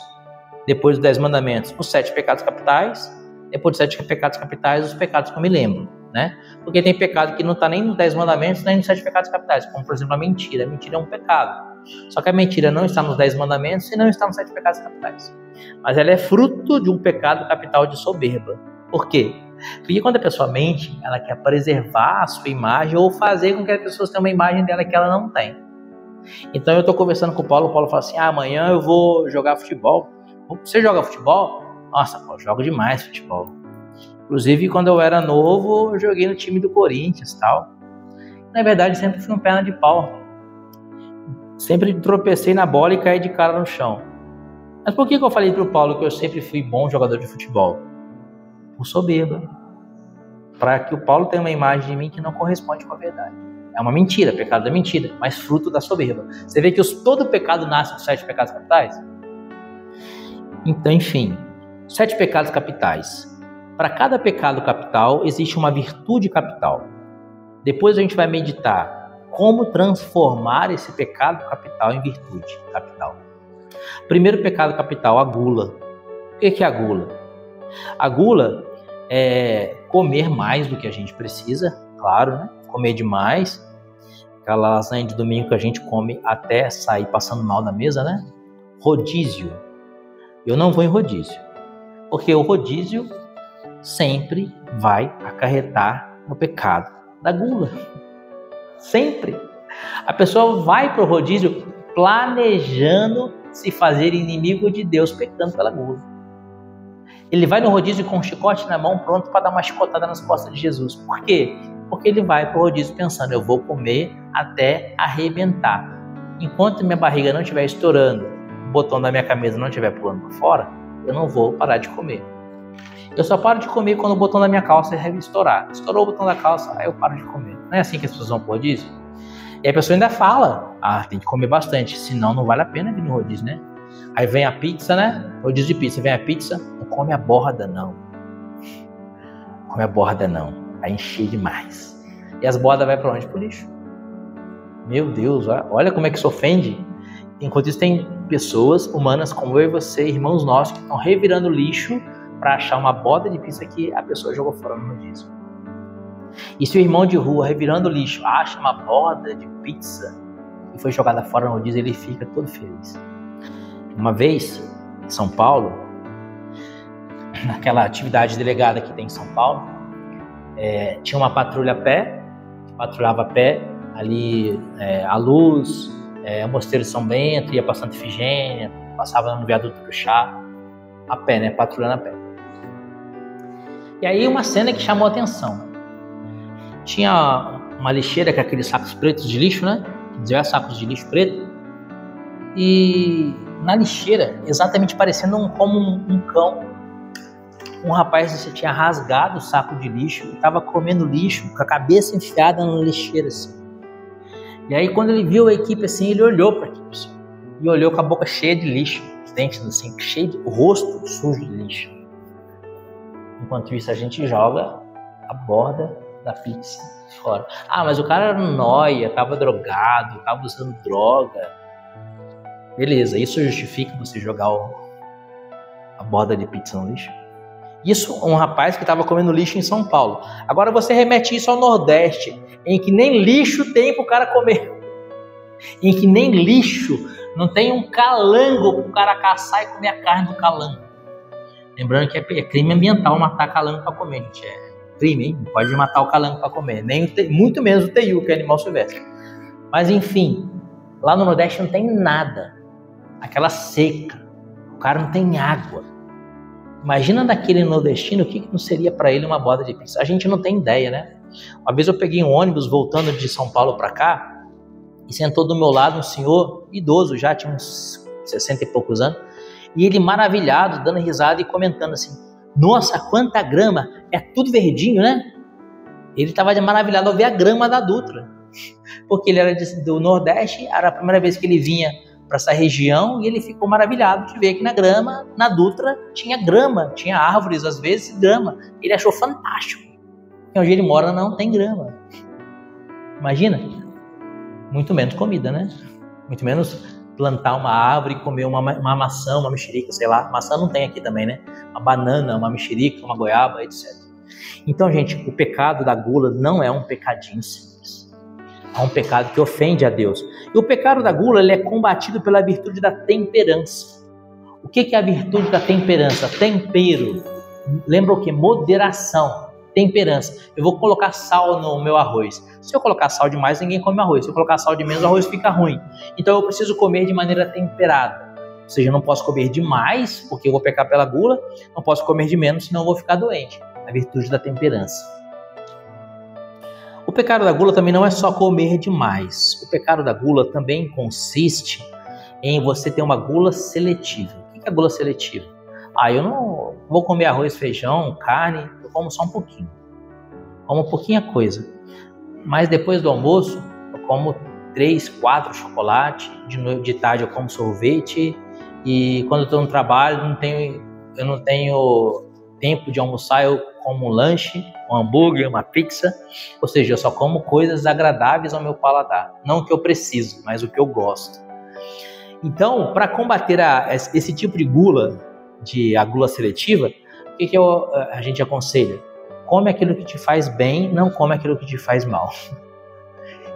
depois dos 10 mandamentos, os 7 pecados capitais, depois dos 7 pecados capitais, os pecados que eu me lembro, né? Porque tem pecado que não está nem nos 10 mandamentos, nem nos 7 pecados capitais, como por exemplo a mentira. A mentira é um pecado. Só que a mentira não está nos 10 mandamentos e não está nos 7 pecados capitais. Mas ela é fruto de um pecado capital de soberba. Por quê? Porque quando a pessoa mente, ela quer preservar a sua imagem ou fazer com que as pessoas tenham uma imagem dela que ela não tem. Então eu estou conversando com o Paulo fala assim, amanhã eu vou jogar futebol. Você joga futebol? Nossa, Paulo, jogo demais futebol. Inclusive, quando eu era novo, eu joguei no time do Corinthians e tal. Na verdade, sempre fui um perna de pau. Sempre tropecei na bola e caí de cara no chão. Mas por que eu falei para o Paulo que eu sempre fui bom jogador de futebol? Por soberba. Para que o Paulo tenha uma imagem de mim que não corresponde com a verdade. É uma mentira, pecado da mentira, mas fruto da soberba. Você vê que todo pecado nasce dos 7 pecados capitais? Então, enfim, 7 pecados capitais. Para cada pecado capital, existe uma virtude capital. Depois a gente vai meditar como transformar esse pecado capital em virtude capital. Primeiro pecado capital, a gula. O que é a gula? A gula é comer mais do que a gente precisa, claro, né? Comer demais. Aquela lasanha de domingo que a gente come até sair passando mal na mesa, né? Rodízio. Eu não vou em rodízio, porque o rodízio sempre vai acarretar no pecado da gula. Sempre. A pessoa vai para o rodízio planejando se fazer inimigo de Deus, pecando pela gula. Ele vai no rodízio com um chicote na mão, pronto para dar uma chicotada nas costas de Jesus. Por quê? Porque ele vai para o rodízio pensando, eu vou comer até arrebentar. Enquanto minha barriga não estiver estourando, o botão da minha camisa não estiver pulando para fora, eu não vou parar de comer. Eu só paro de comer quando o botão da minha calça estourar. Estourou o botão da calça, aí eu paro de comer. Não é assim que as pessoas vão pro rodízio? E a pessoa ainda fala, tem que comer bastante, senão não vale a pena vir no rodízio, né? Aí vem a pizza, né? Rodízio de pizza, vem a pizza, não come a borda não. Come a borda não, vai encher demais. E as bordas vai para onde? Pro lixo. Meu Deus, olha como é que isso ofende. Enquanto isso tem pessoas humanas como eu e você, irmãos nossos, que estão revirando lixo para achar uma borda de pizza que a pessoa jogou fora no rodízio. E se o irmão de rua, revirando lixo, acha uma borda de pizza e foi jogada fora no rodízio, ele fica todo feliz. Uma vez, em São Paulo, naquela atividade delegada que tem em São Paulo, tinha uma patrulha a pé, patrulhava a pé, ali a Luz, o Mosteiro de São Bento, ia para Santa Efigênia, passava no Viaduto do Chá, a pé, né, patrulhando a pé. E aí uma cena que chamou a atenção. Tinha uma lixeira com aqueles sacos pretos de lixo, né? Diversos sacos de lixo preto. E na lixeira, exatamente parecendo como um cão, um rapaz tinha rasgado o saco de lixo e estava comendo lixo com a cabeça enfiada na lixeira assim. E aí quando ele viu a equipe assim, ele olhou para a equipe assim, e olhou com a boca cheia de lixo, os dentes assim, o rosto sujo de lixo. Enquanto isso a gente joga a borda da pizza fora. Mas o cara era nóia, tava drogado, tava usando droga. Beleza, isso justifica você jogar a borda de pizza no lixo? Isso um rapaz que estava comendo lixo em São Paulo. Agora você remete isso ao Nordeste, em que nem lixo tem pro cara comer. Em que nem lixo não tem um calango pro cara caçar e comer a carne do calango. Lembrando que é crime ambiental matar calango para comer, gente. É crime, hein? Não pode matar o calango para comer. Muito menos o teiu, que é animal silvestre. Mas enfim, lá no Nordeste não tem nada. Aquela seca. cara não tem água. Imagina daquele nordestino, o que não seria para ele uma borda de pizza? A gente não tem ideia, né? Uma vez eu peguei um ônibus voltando de São Paulo para cá e sentou do meu lado um senhor idoso, já tinha uns 60 e poucos anos, e ele maravilhado, dando risada e comentando assim: nossa, quanta grama, é tudo verdinho, né? Ele estava maravilhado ao ver a grama da Dutra, porque ele era do Nordeste, era a primeira vez que ele vinha para essa região e ele ficou maravilhado de ver que na grama, na Dutra, tinha grama, tinha árvores, às vezes grama. Ele achou fantástico. Porque onde ele mora não tem grama. Imagina, muito menos comida, né? Muito menos plantar uma árvore e comer uma maçã, uma mexerica, sei lá. Maçã não tem aqui também, né? Uma banana, uma mexerica, uma goiaba, etc. Então, gente, o pecado da gula não é um pecadinho simples. É um pecado que ofende a Deus. E o pecado da gula ele é combatido pela virtude da temperança. O que é a virtude da temperança? Tempero. Lembra o que? Moderação. Temperança. Eu vou colocar sal no meu arroz. Se eu colocar sal demais, ninguém come arroz. Se eu colocar sal de menos, o arroz fica ruim. Então eu preciso comer de maneira temperada. Ou seja, eu não posso comer demais, porque eu vou pecar pela gula. Não posso comer de menos, senão eu vou ficar doente. A virtude da temperança. O pecado da gula também não é só comer demais. O pecado da gula também consiste em você ter uma gula seletiva. O que é gula seletiva? Eu não vou comer arroz, feijão, carne, eu como só um pouquinho. Como pouquinha coisa. Mas depois do almoço, eu como 3, 4 chocolates, de tarde eu como sorvete, e quando eu estou no trabalho, eu não tenho tempo de almoçar, eu como um lanche, um hambúrguer, uma pizza, ou seja, eu só como coisas agradáveis ao meu paladar, não o que eu preciso, mas o que eu gosto. Então, para combater esse tipo de gula, a gula seletiva, o que a gente aconselha? Come aquilo que te faz bem, não come aquilo que te faz mal.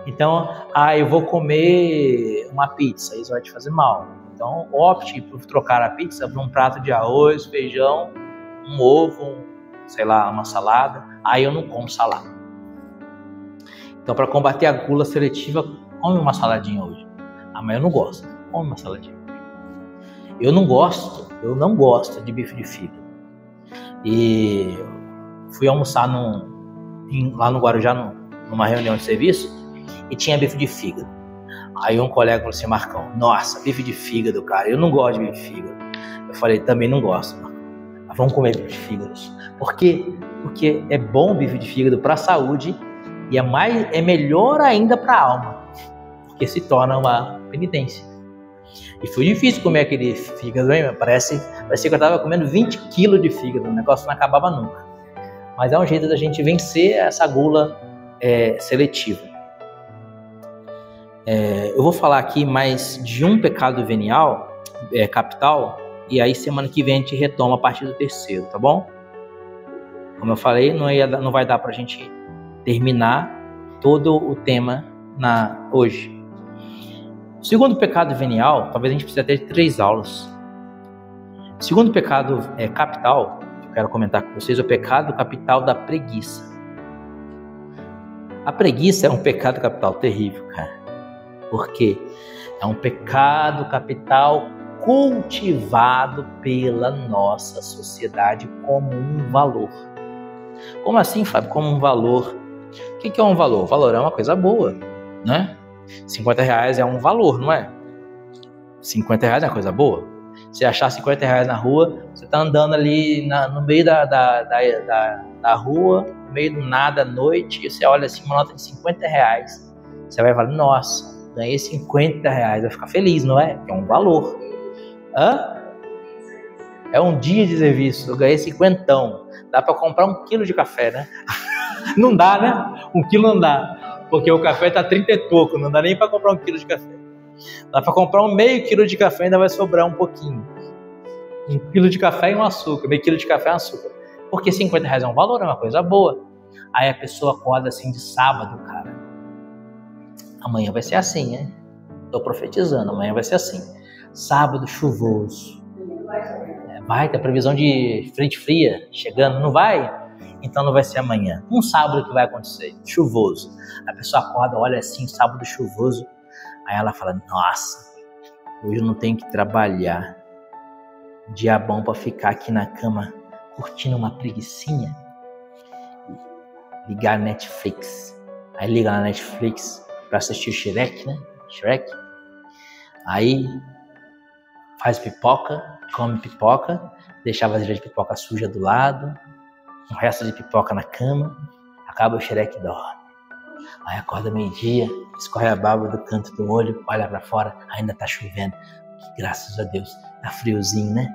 Então, eu vou comer uma pizza, isso vai te fazer mal. Então, opte por trocar a pizza por um prato de arroz, feijão, um ovo, uma salada. Eu não como salada. Então, para combater a gula seletiva, come uma saladinha hoje. Mas eu não gosto. Come uma saladinha. Eu não gosto de bife de fígado. E fui almoçar lá no Guarujá, numa reunião de serviço, e tinha bife de fígado. Aí um colega falou assim: Marcão, nossa, bife de fígado, cara, eu não gosto de bife de fígado. Eu falei: também não gosto, Marcão. Mas vamos comer bife de fígado. Por quê? Porque é bom o bife de fígado para a saúde e é melhor ainda para a alma, porque se torna uma penitência. E foi difícil comer aquele fígado, hein? Parecia que eu estava comendo 20 quilos de fígado, o negócio não acabava nunca. Mas é um jeito da gente vencer essa gula seletiva. Eu vou falar aqui mais de um pecado venial, capital, e aí semana que vem a gente retoma a partir do terceiro, tá bom? Como eu falei, não vai dar pra gente terminar todo o tema hoje. O segundo pecado venial, talvez a gente precise ter 3 aulas. O segundo pecado capital, que eu quero comentar com vocês, é o pecado capital da preguiça. A preguiça é um pecado capital terrível, cara. Porque é um pecado capital cultivado pela nossa sociedade como um valor. Como assim, Fábio? Como um valor? O que é um valor? O valor é uma coisa boa, né? 50 reais é um valor, não é? 50 reais é uma coisa boa. Se achar 50 reais na rua, você está andando ali no meio da rua, no meio do nada à noite, e você olha assim, uma nota de 50 reais. Você vai falar: nossa, ganhei 50 reais. Vai ficar feliz, não é? É um valor. É um dia de serviço. Eu ganhei 50. Dá para comprar 1 quilo de café, né? Não dá, né? 1 quilo não dá. Porque o café tá 30 e pouco. Não dá nem para comprar 1 quilo de café. Dá para comprar meio quilo de café, ainda vai sobrar um pouquinho. 1 quilo de café e um açúcar. Meio quilo de café e um açúcar. Porque 50 reais é um valor, é uma coisa boa. Aí a pessoa acorda assim de sábado, cara. Amanhã vai ser assim, né? Tô profetizando, amanhã vai ser assim. Sábado chuvoso. Vai ter previsão de frente fria chegando, não vai? Então não vai ser amanhã. Um sábado que vai acontecer, chuvoso. A pessoa acorda, olha assim, sábado chuvoso. Aí ela fala: nossa, hoje eu não tenho que trabalhar. Dia bom para ficar aqui na cama curtindo uma preguicinha. Ligar Netflix. Aí liga na Netflix para assistir Shrek, né? Shrek. Aí faz pipoca, come pipoca, deixa a vasilha de pipoca suja do lado, um resto de pipoca na cama, acaba o Shrek e dorme. Aí acorda meio-dia, escorre a baba do canto do olho, olha pra fora, ainda tá chovendo. Graças a Deus, tá friozinho, né?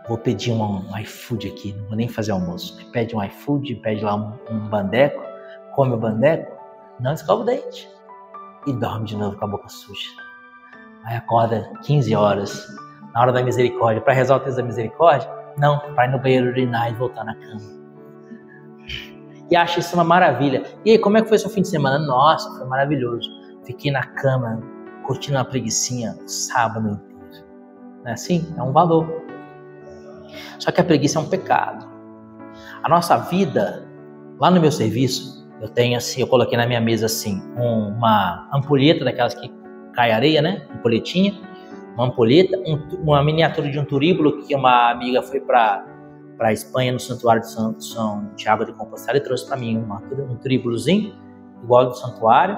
Vou pedir um iFood aqui, não vou nem fazer almoço. Pede um iFood, pede lá um bandeco, come o bandeco, não escova o dente e dorme de novo com a boca suja. Aí acorda 15 horas, na hora da misericórdia, para rezar o texto da misericórdia, não, para ir no banheiro urinar e voltar na cama. E acha isso uma maravilha. E aí, como é que foi seu fim de semana? Nossa, foi maravilhoso. Fiquei na cama, curtindo uma preguicinha o sábado inteiro. Não é assim? É um valor. Só que a preguiça é um pecado. A nossa vida, lá no meu serviço, eu tenho assim, eu coloquei na minha mesa assim, uma ampulheta daquelas que cai areia, né? Ampulhetinha. Uma ampulheta, uma miniatura de um turíbulo que uma amiga foi para a Espanha, no santuário de São Tiago de Compostela, e trouxe para mim um turíbulozinho, igual do santuário,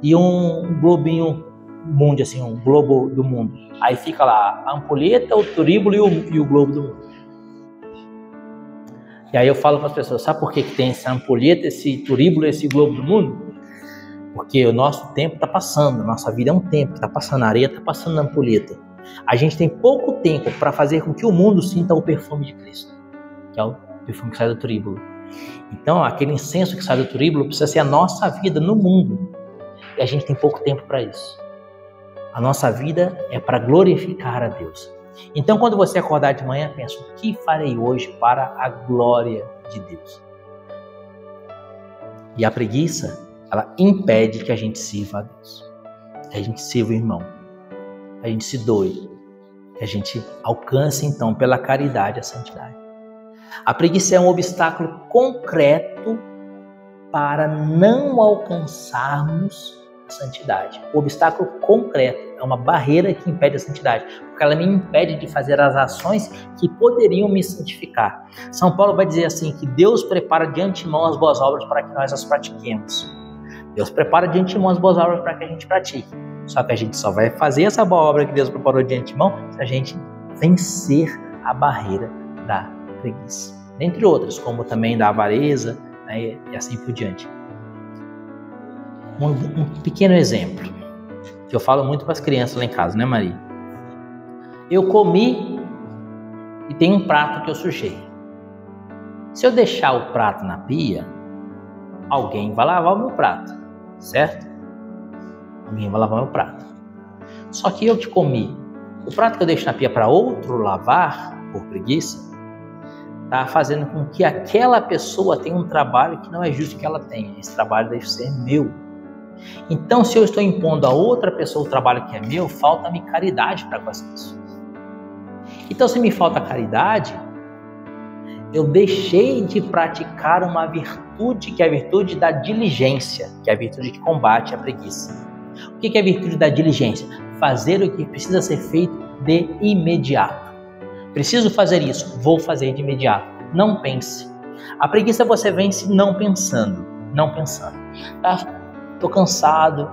e um globinho mundo, assim, um globo do mundo. Aí fica lá a ampulheta, o turíbulo e o globo do mundo. E aí eu falo para as pessoas, sabe por que tem essa ampulheta, esse turíbulo, esse globo do mundo? Porque o nosso tempo está passando, a nossa vida é um tempo, está passando, a areia está passando na ampulheta. A gente tem pouco tempo para fazer com que o mundo sinta o perfume de Cristo, que é o perfume que sai do turíbulo. Então, aquele incenso que sai do turíbulo precisa ser a nossa vida no mundo. E a gente tem pouco tempo para isso. A nossa vida é para glorificar a Deus. Então, quando você acordar de manhã, pensa, o que farei hoje para a glória de Deus? E a preguiça, ela impede que a gente sirva a Deus, que a gente sirva o irmão, que a gente se doe, que a gente alcance então pela caridade a santidade. A preguiça é um obstáculo concreto para não alcançarmos a santidade. O obstáculo concreto é uma barreira que impede a santidade, porque ela me impede de fazer as ações que poderiam me santificar. São Paulo vai dizer assim, que Deus prepara de antemão as boas obras para que nós as pratiquemos. Deus prepara de antemão as boas obras para que a gente pratique. Só que a gente só vai fazer essa boa obra que Deus preparou de antemão se a gente vencer a barreira da preguiça. Dentre outras, como também da avareza, né, e assim por diante. Um pequeno exemplo, que eu falo muito para as crianças lá em casa, né, Maria? Eu comi e tem um prato que eu sujei. Se eu deixar o prato na pia, alguém vai lavar o meu prato, certo? Alguém vai lavar o meu prato. Só que eu que comi, o prato que eu deixo na pia para outro lavar, por preguiça, está fazendo com que aquela pessoa tenha um trabalho que não é justo que ela tenha. Esse trabalho deve ser meu. Então, se eu estou impondo a outra pessoa o trabalho que é meu, falta-me caridade para com essa pessoa. Então, se me falta caridade, eu deixei de praticar uma virtude, que é a virtude da diligência, que é a virtude que combate a preguiça. O que é a virtude da diligência? Fazer o que precisa ser feito de imediato. Preciso fazer isso, vou fazer de imediato. Não pense. A preguiça você vence não pensando. Não pensando. Tô cansado,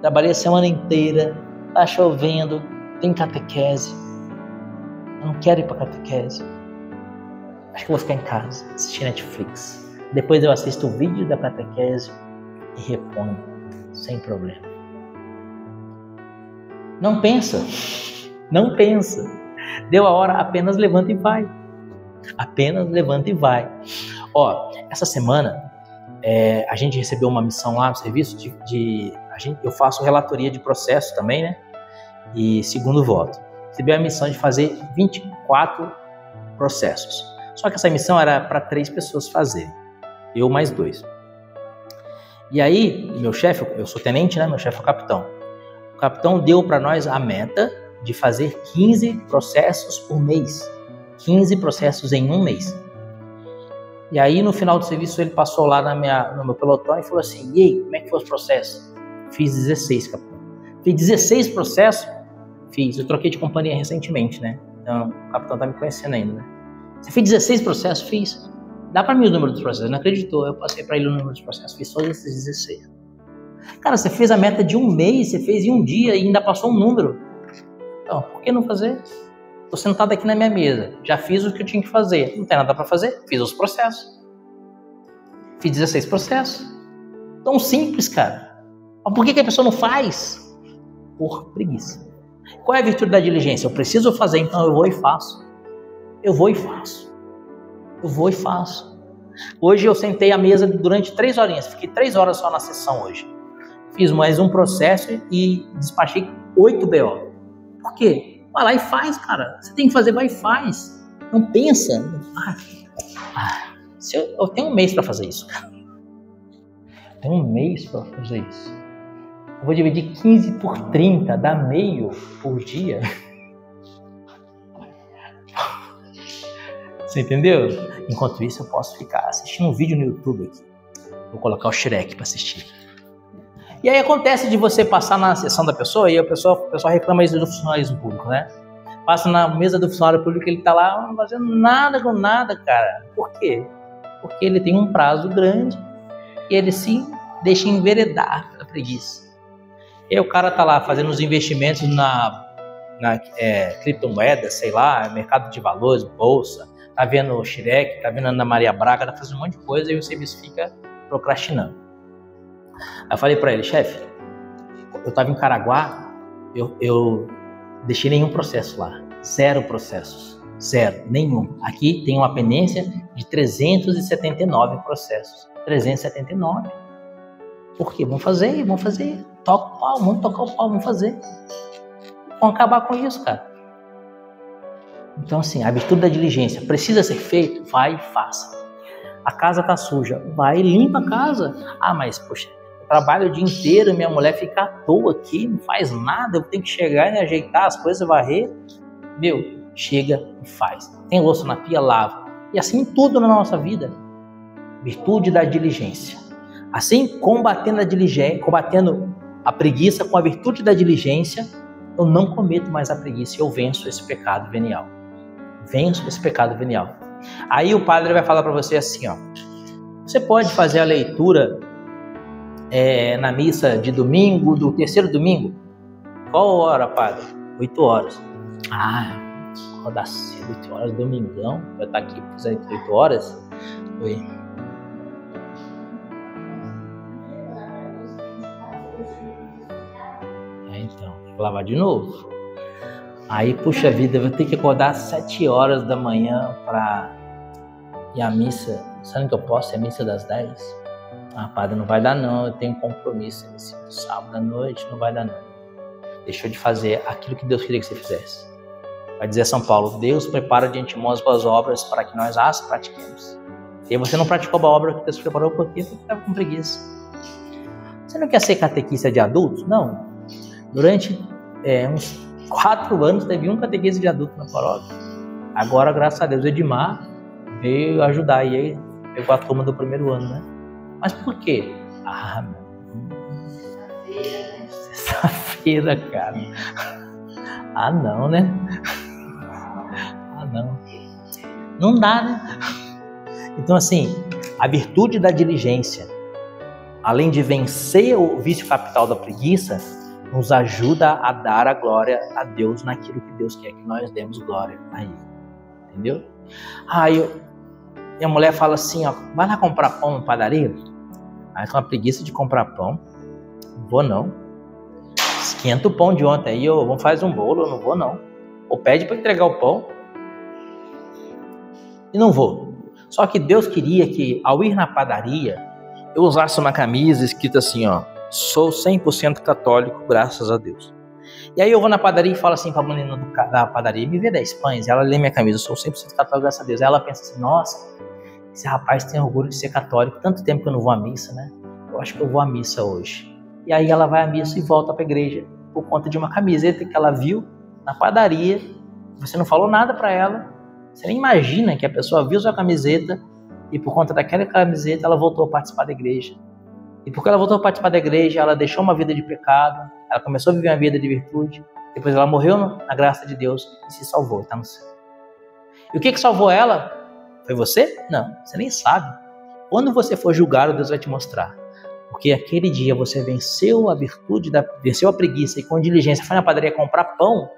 trabalhei a semana inteira, tá chovendo, tem catequese. Eu não quero ir pra catequese. Acho que eu vou ficar em casa, assistir Netflix. Depois eu assisto o vídeo da catequese e reponho, sem problema. Não pensa. Não pensa. Deu a hora, apenas levanta e vai. Apenas levanta e vai. Ó, essa semana a gente recebeu uma missão lá no serviço eu faço relatoria de processo também, né? E segundo voto. Recebi a missão de fazer 24 processos. Só que essa missão era para 3 pessoas fazerem. Eu mais 2. E aí, meu chefe, eu sou tenente, né? Meu chefe é o capitão. O capitão deu para nós a meta de fazer 15 processos por mês. 15 processos em um mês. E aí, no final do serviço, ele passou lá no meu pelotão e falou assim, e aí, como é que foi os processos? Fiz 16, capitão. Fiz 16 processos? Fiz. Eu troquei de companhia recentemente, né? Então, o capitão tá me conhecendo ainda, né? Você fez 16 processos? Fiz. Dá pra mim o número dos processos. Ele não acreditou. Eu passei pra ele o número dos processos. Fiz todos esses 16. Cara, você fez a meta de um mês, você fez em um dia e ainda passou um número. Então, por que não fazer? Tô sentado aqui na minha mesa. Já fiz o que eu tinha que fazer. Não tem nada pra fazer? Fiz os processos. Fiz 16 processos. Tão simples, cara. Mas por que a pessoa não faz? Por preguiça. Qual é a virtude da diligência? Eu preciso fazer, então eu vou e faço. Eu vou e faço. Eu vou e faço. Hoje eu sentei à mesa durante 3 horinhas. Fiquei 3 horas só na sessão hoje. Fiz mais um processo e despachei 8 BO. Por quê? Vai lá e faz, cara. Você tem que fazer, vai e faz. Não pensa. Eu tenho um mês para fazer isso, cara. Eu tenho um mês para fazer isso. Eu vou dividir 15 por 30, dá meio por dia. Você entendeu? Enquanto isso, eu posso ficar assistindo um vídeo no YouTube aqui. Vou colocar o Shrek para assistir. E aí acontece de você passar na sessão da pessoa e o pessoal reclama isso do funcionalismo público, né? Passa na mesa do funcionário público, ele tá lá não fazendo nada com nada, cara. Por quê? Porque ele tem um prazo grande e ele se deixa enveredar pela preguiça. E aí o cara tá lá fazendo os investimentos na criptomoeda, sei lá, mercado de valores, bolsa, tá vendo o Shrek, tá vendo a Ana Maria Braga, tá fazendo um monte de coisa e o serviço fica procrastinando. Aí eu falei pra ele, chefe, eu tava em Caraguá, eu deixei nenhum processo lá, 0 processos, 0, nenhum. Aqui tem uma pendência de 379 processos, 379. Por quê? Vamos fazer. Toca o pau, vamos tocar o pau, vamos fazer. Vamos acabar com isso, cara. Então assim, a virtude da diligência precisa ser feito, vai e faça. A casa tá suja, vai e limpa a casa. Ah, mas poxa, eu trabalho o dia inteiro, minha mulher fica à toa aqui, não faz nada, eu tenho que chegar e ajeitar as coisas, varrer. Meu, chega e faz. Tem louça na pia, lava. E assim tudo na nossa vida. Virtude da diligência. Assim, combatendo a preguiça com a virtude da diligência, eu não cometo mais a preguiça e eu venço esse pecado venial. Aí o padre vai falar para você assim, ó. Você pode fazer a leitura na missa de domingo, do terceiro domingo? Qual hora, padre? 8 horas. Acordar cedo, 8 horas, domingão. Vai estar aqui por 8 horas. Oi. Então, tem que lavar de novo. Aí, puxa vida, eu vou ter que acordar às 7 horas da manhã para ir à missa. Sabe que eu posso? É a missa das 10. Padre, não vai dar não, eu tenho um compromisso nesse sábado à noite, não vai dar não. Deixou de fazer aquilo que Deus queria que você fizesse. Vai dizer São Paulo, Deus prepara de antemão as boas obras para que nós as pratiquemos. E você não praticou a obra que Deus preparou porque você estava com preguiça. Você não quer ser catequista de adultos? Não. Durante uns 4 anos teve um catequista de adulto na paróquia. Agora, graças a Deus, Edmar veio ajudar e aí pegou a turma do primeiro ano, né? Mas por quê? Sexta-feira, cara. Não, né? Não. Não dá, né? Então, assim, a virtude da diligência, além de vencer o vício capital da preguiça, nos ajuda a dar a glória a Deus naquilo que Deus quer que nós demos glória a Ele. Entendeu? Minha mulher fala assim, ó, vai lá comprar pão na padaria? Aí com a preguiça de comprar pão, não vou não. Esquenta o pão de ontem aí, vamos fazer um bolo, eu não vou não. Ou pede para entregar o pão e não vou. Só que Deus queria que ao ir na padaria, eu usasse uma camisa escrita assim, ó, sou 100% católico, graças a Deus. E aí eu vou na padaria e falo assim pra menina da padaria, me vê 10 pães, e ela lê minha camisa, eu sou 100% católico, graças a Deus. Aí ela pensa assim, nossa, esse rapaz tem orgulho de ser católico, tanto tempo que eu não vou à missa, né? Eu acho que eu vou à missa hoje. E aí ela vai à missa e volta pra igreja por conta de uma camiseta que ela viu na padaria, você não falou nada pra ela, você nem imagina que a pessoa viu sua camiseta e por conta daquela camiseta ela voltou a participar da igreja. E porque ela voltou a participar da igreja, ela deixou uma vida de pecado, ela começou a viver uma vida de virtude, Depois ela morreu na graça de Deus e se salvou, está no céu. E o que salvou ela? Foi você? Não, você nem sabe. Quando você for julgado, Deus vai te mostrar. Porque aquele dia você venceu a virtude, venceu a preguiça e com diligência foi na padaria comprar pão.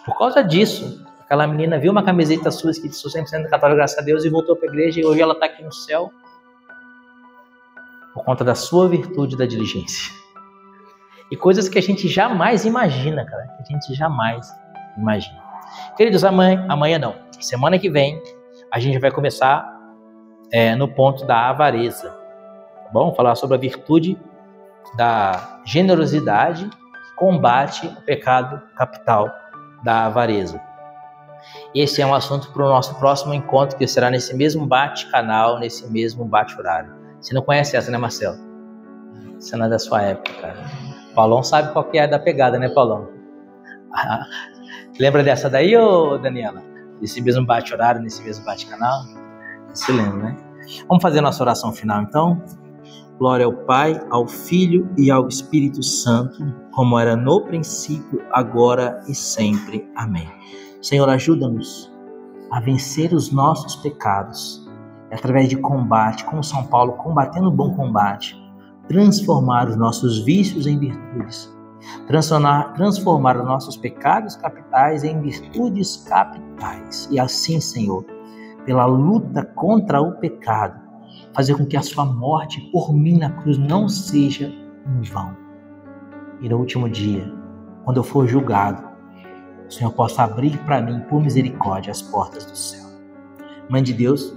Por causa disso, aquela menina viu uma camiseta sua que disse 100% católico, graças a Deus, e voltou para a igreja e hoje ela está aqui no céu. Por conta da sua virtude e da diligência. E coisas que a gente jamais imagina, cara. Que a gente jamais imagina. Queridos, amanhã não. Semana que vem, a gente vai começar no ponto da avareza. Tá bom? Falar sobre a virtude da generosidade que combate o pecado capital da avareza. Esse é um assunto para o nosso próximo encontro, que será nesse mesmo bate-canal, nesse mesmo bate-horário. Você não conhece essa, né, Marcelo? Essa não é da sua época, cara. Paulão sabe qual que é da pegada, né, Paulão? Lembra dessa daí, ô Daniela? Desse mesmo bate-horário, nesse mesmo bate-canal? Você lembra, né? Vamos fazer a nossa oração final, então? Glória ao Pai, ao Filho e ao Espírito Santo, como era no princípio, agora e sempre. Amém. Senhor, ajuda-nos a vencer os nossos pecados, através de combate, como São Paulo, combatendo o bom combate, transformar os nossos vícios em virtudes, transformar os nossos pecados capitais em virtudes capitais. E assim, Senhor, pela luta contra o pecado, fazer com que a sua morte por mim na cruz não seja em vão. E no último dia, quando eu for julgado, o Senhor possa abrir para mim, por misericórdia, as portas do céu. Mãe de Deus,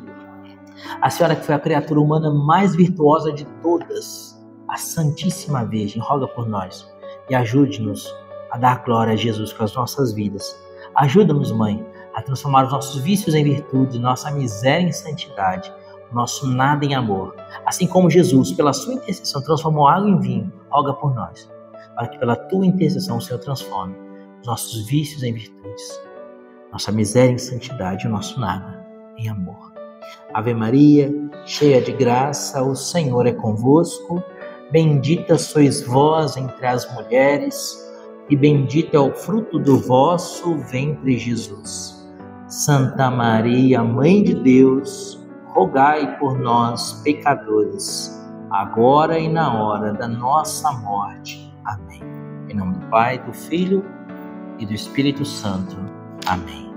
a Senhora que foi a criatura humana mais virtuosa de todas, a Santíssima Virgem, roga por nós e ajude-nos a dar glória a Jesus com as nossas vidas. Ajuda-nos, Mãe, a transformar os nossos vícios em virtude, nossa miséria em santidade, nosso nada em amor. Assim como Jesus, pela sua intercessão, transformou água em vinho, roga por nós, para que pela tua intercessão o Senhor transforme os nossos vícios em virtudes, nossa miséria em santidade e o nosso nada em amor. Ave Maria, cheia de graça, o Senhor é convosco. Bendita sois vós entre as mulheres, e bendito é o fruto do vosso ventre, Jesus. Santa Maria, Mãe de Deus, rogai por nós, pecadores, agora e na hora da nossa morte. Amém. Em nome do Pai, do Filho e do Espírito Santo. Amém.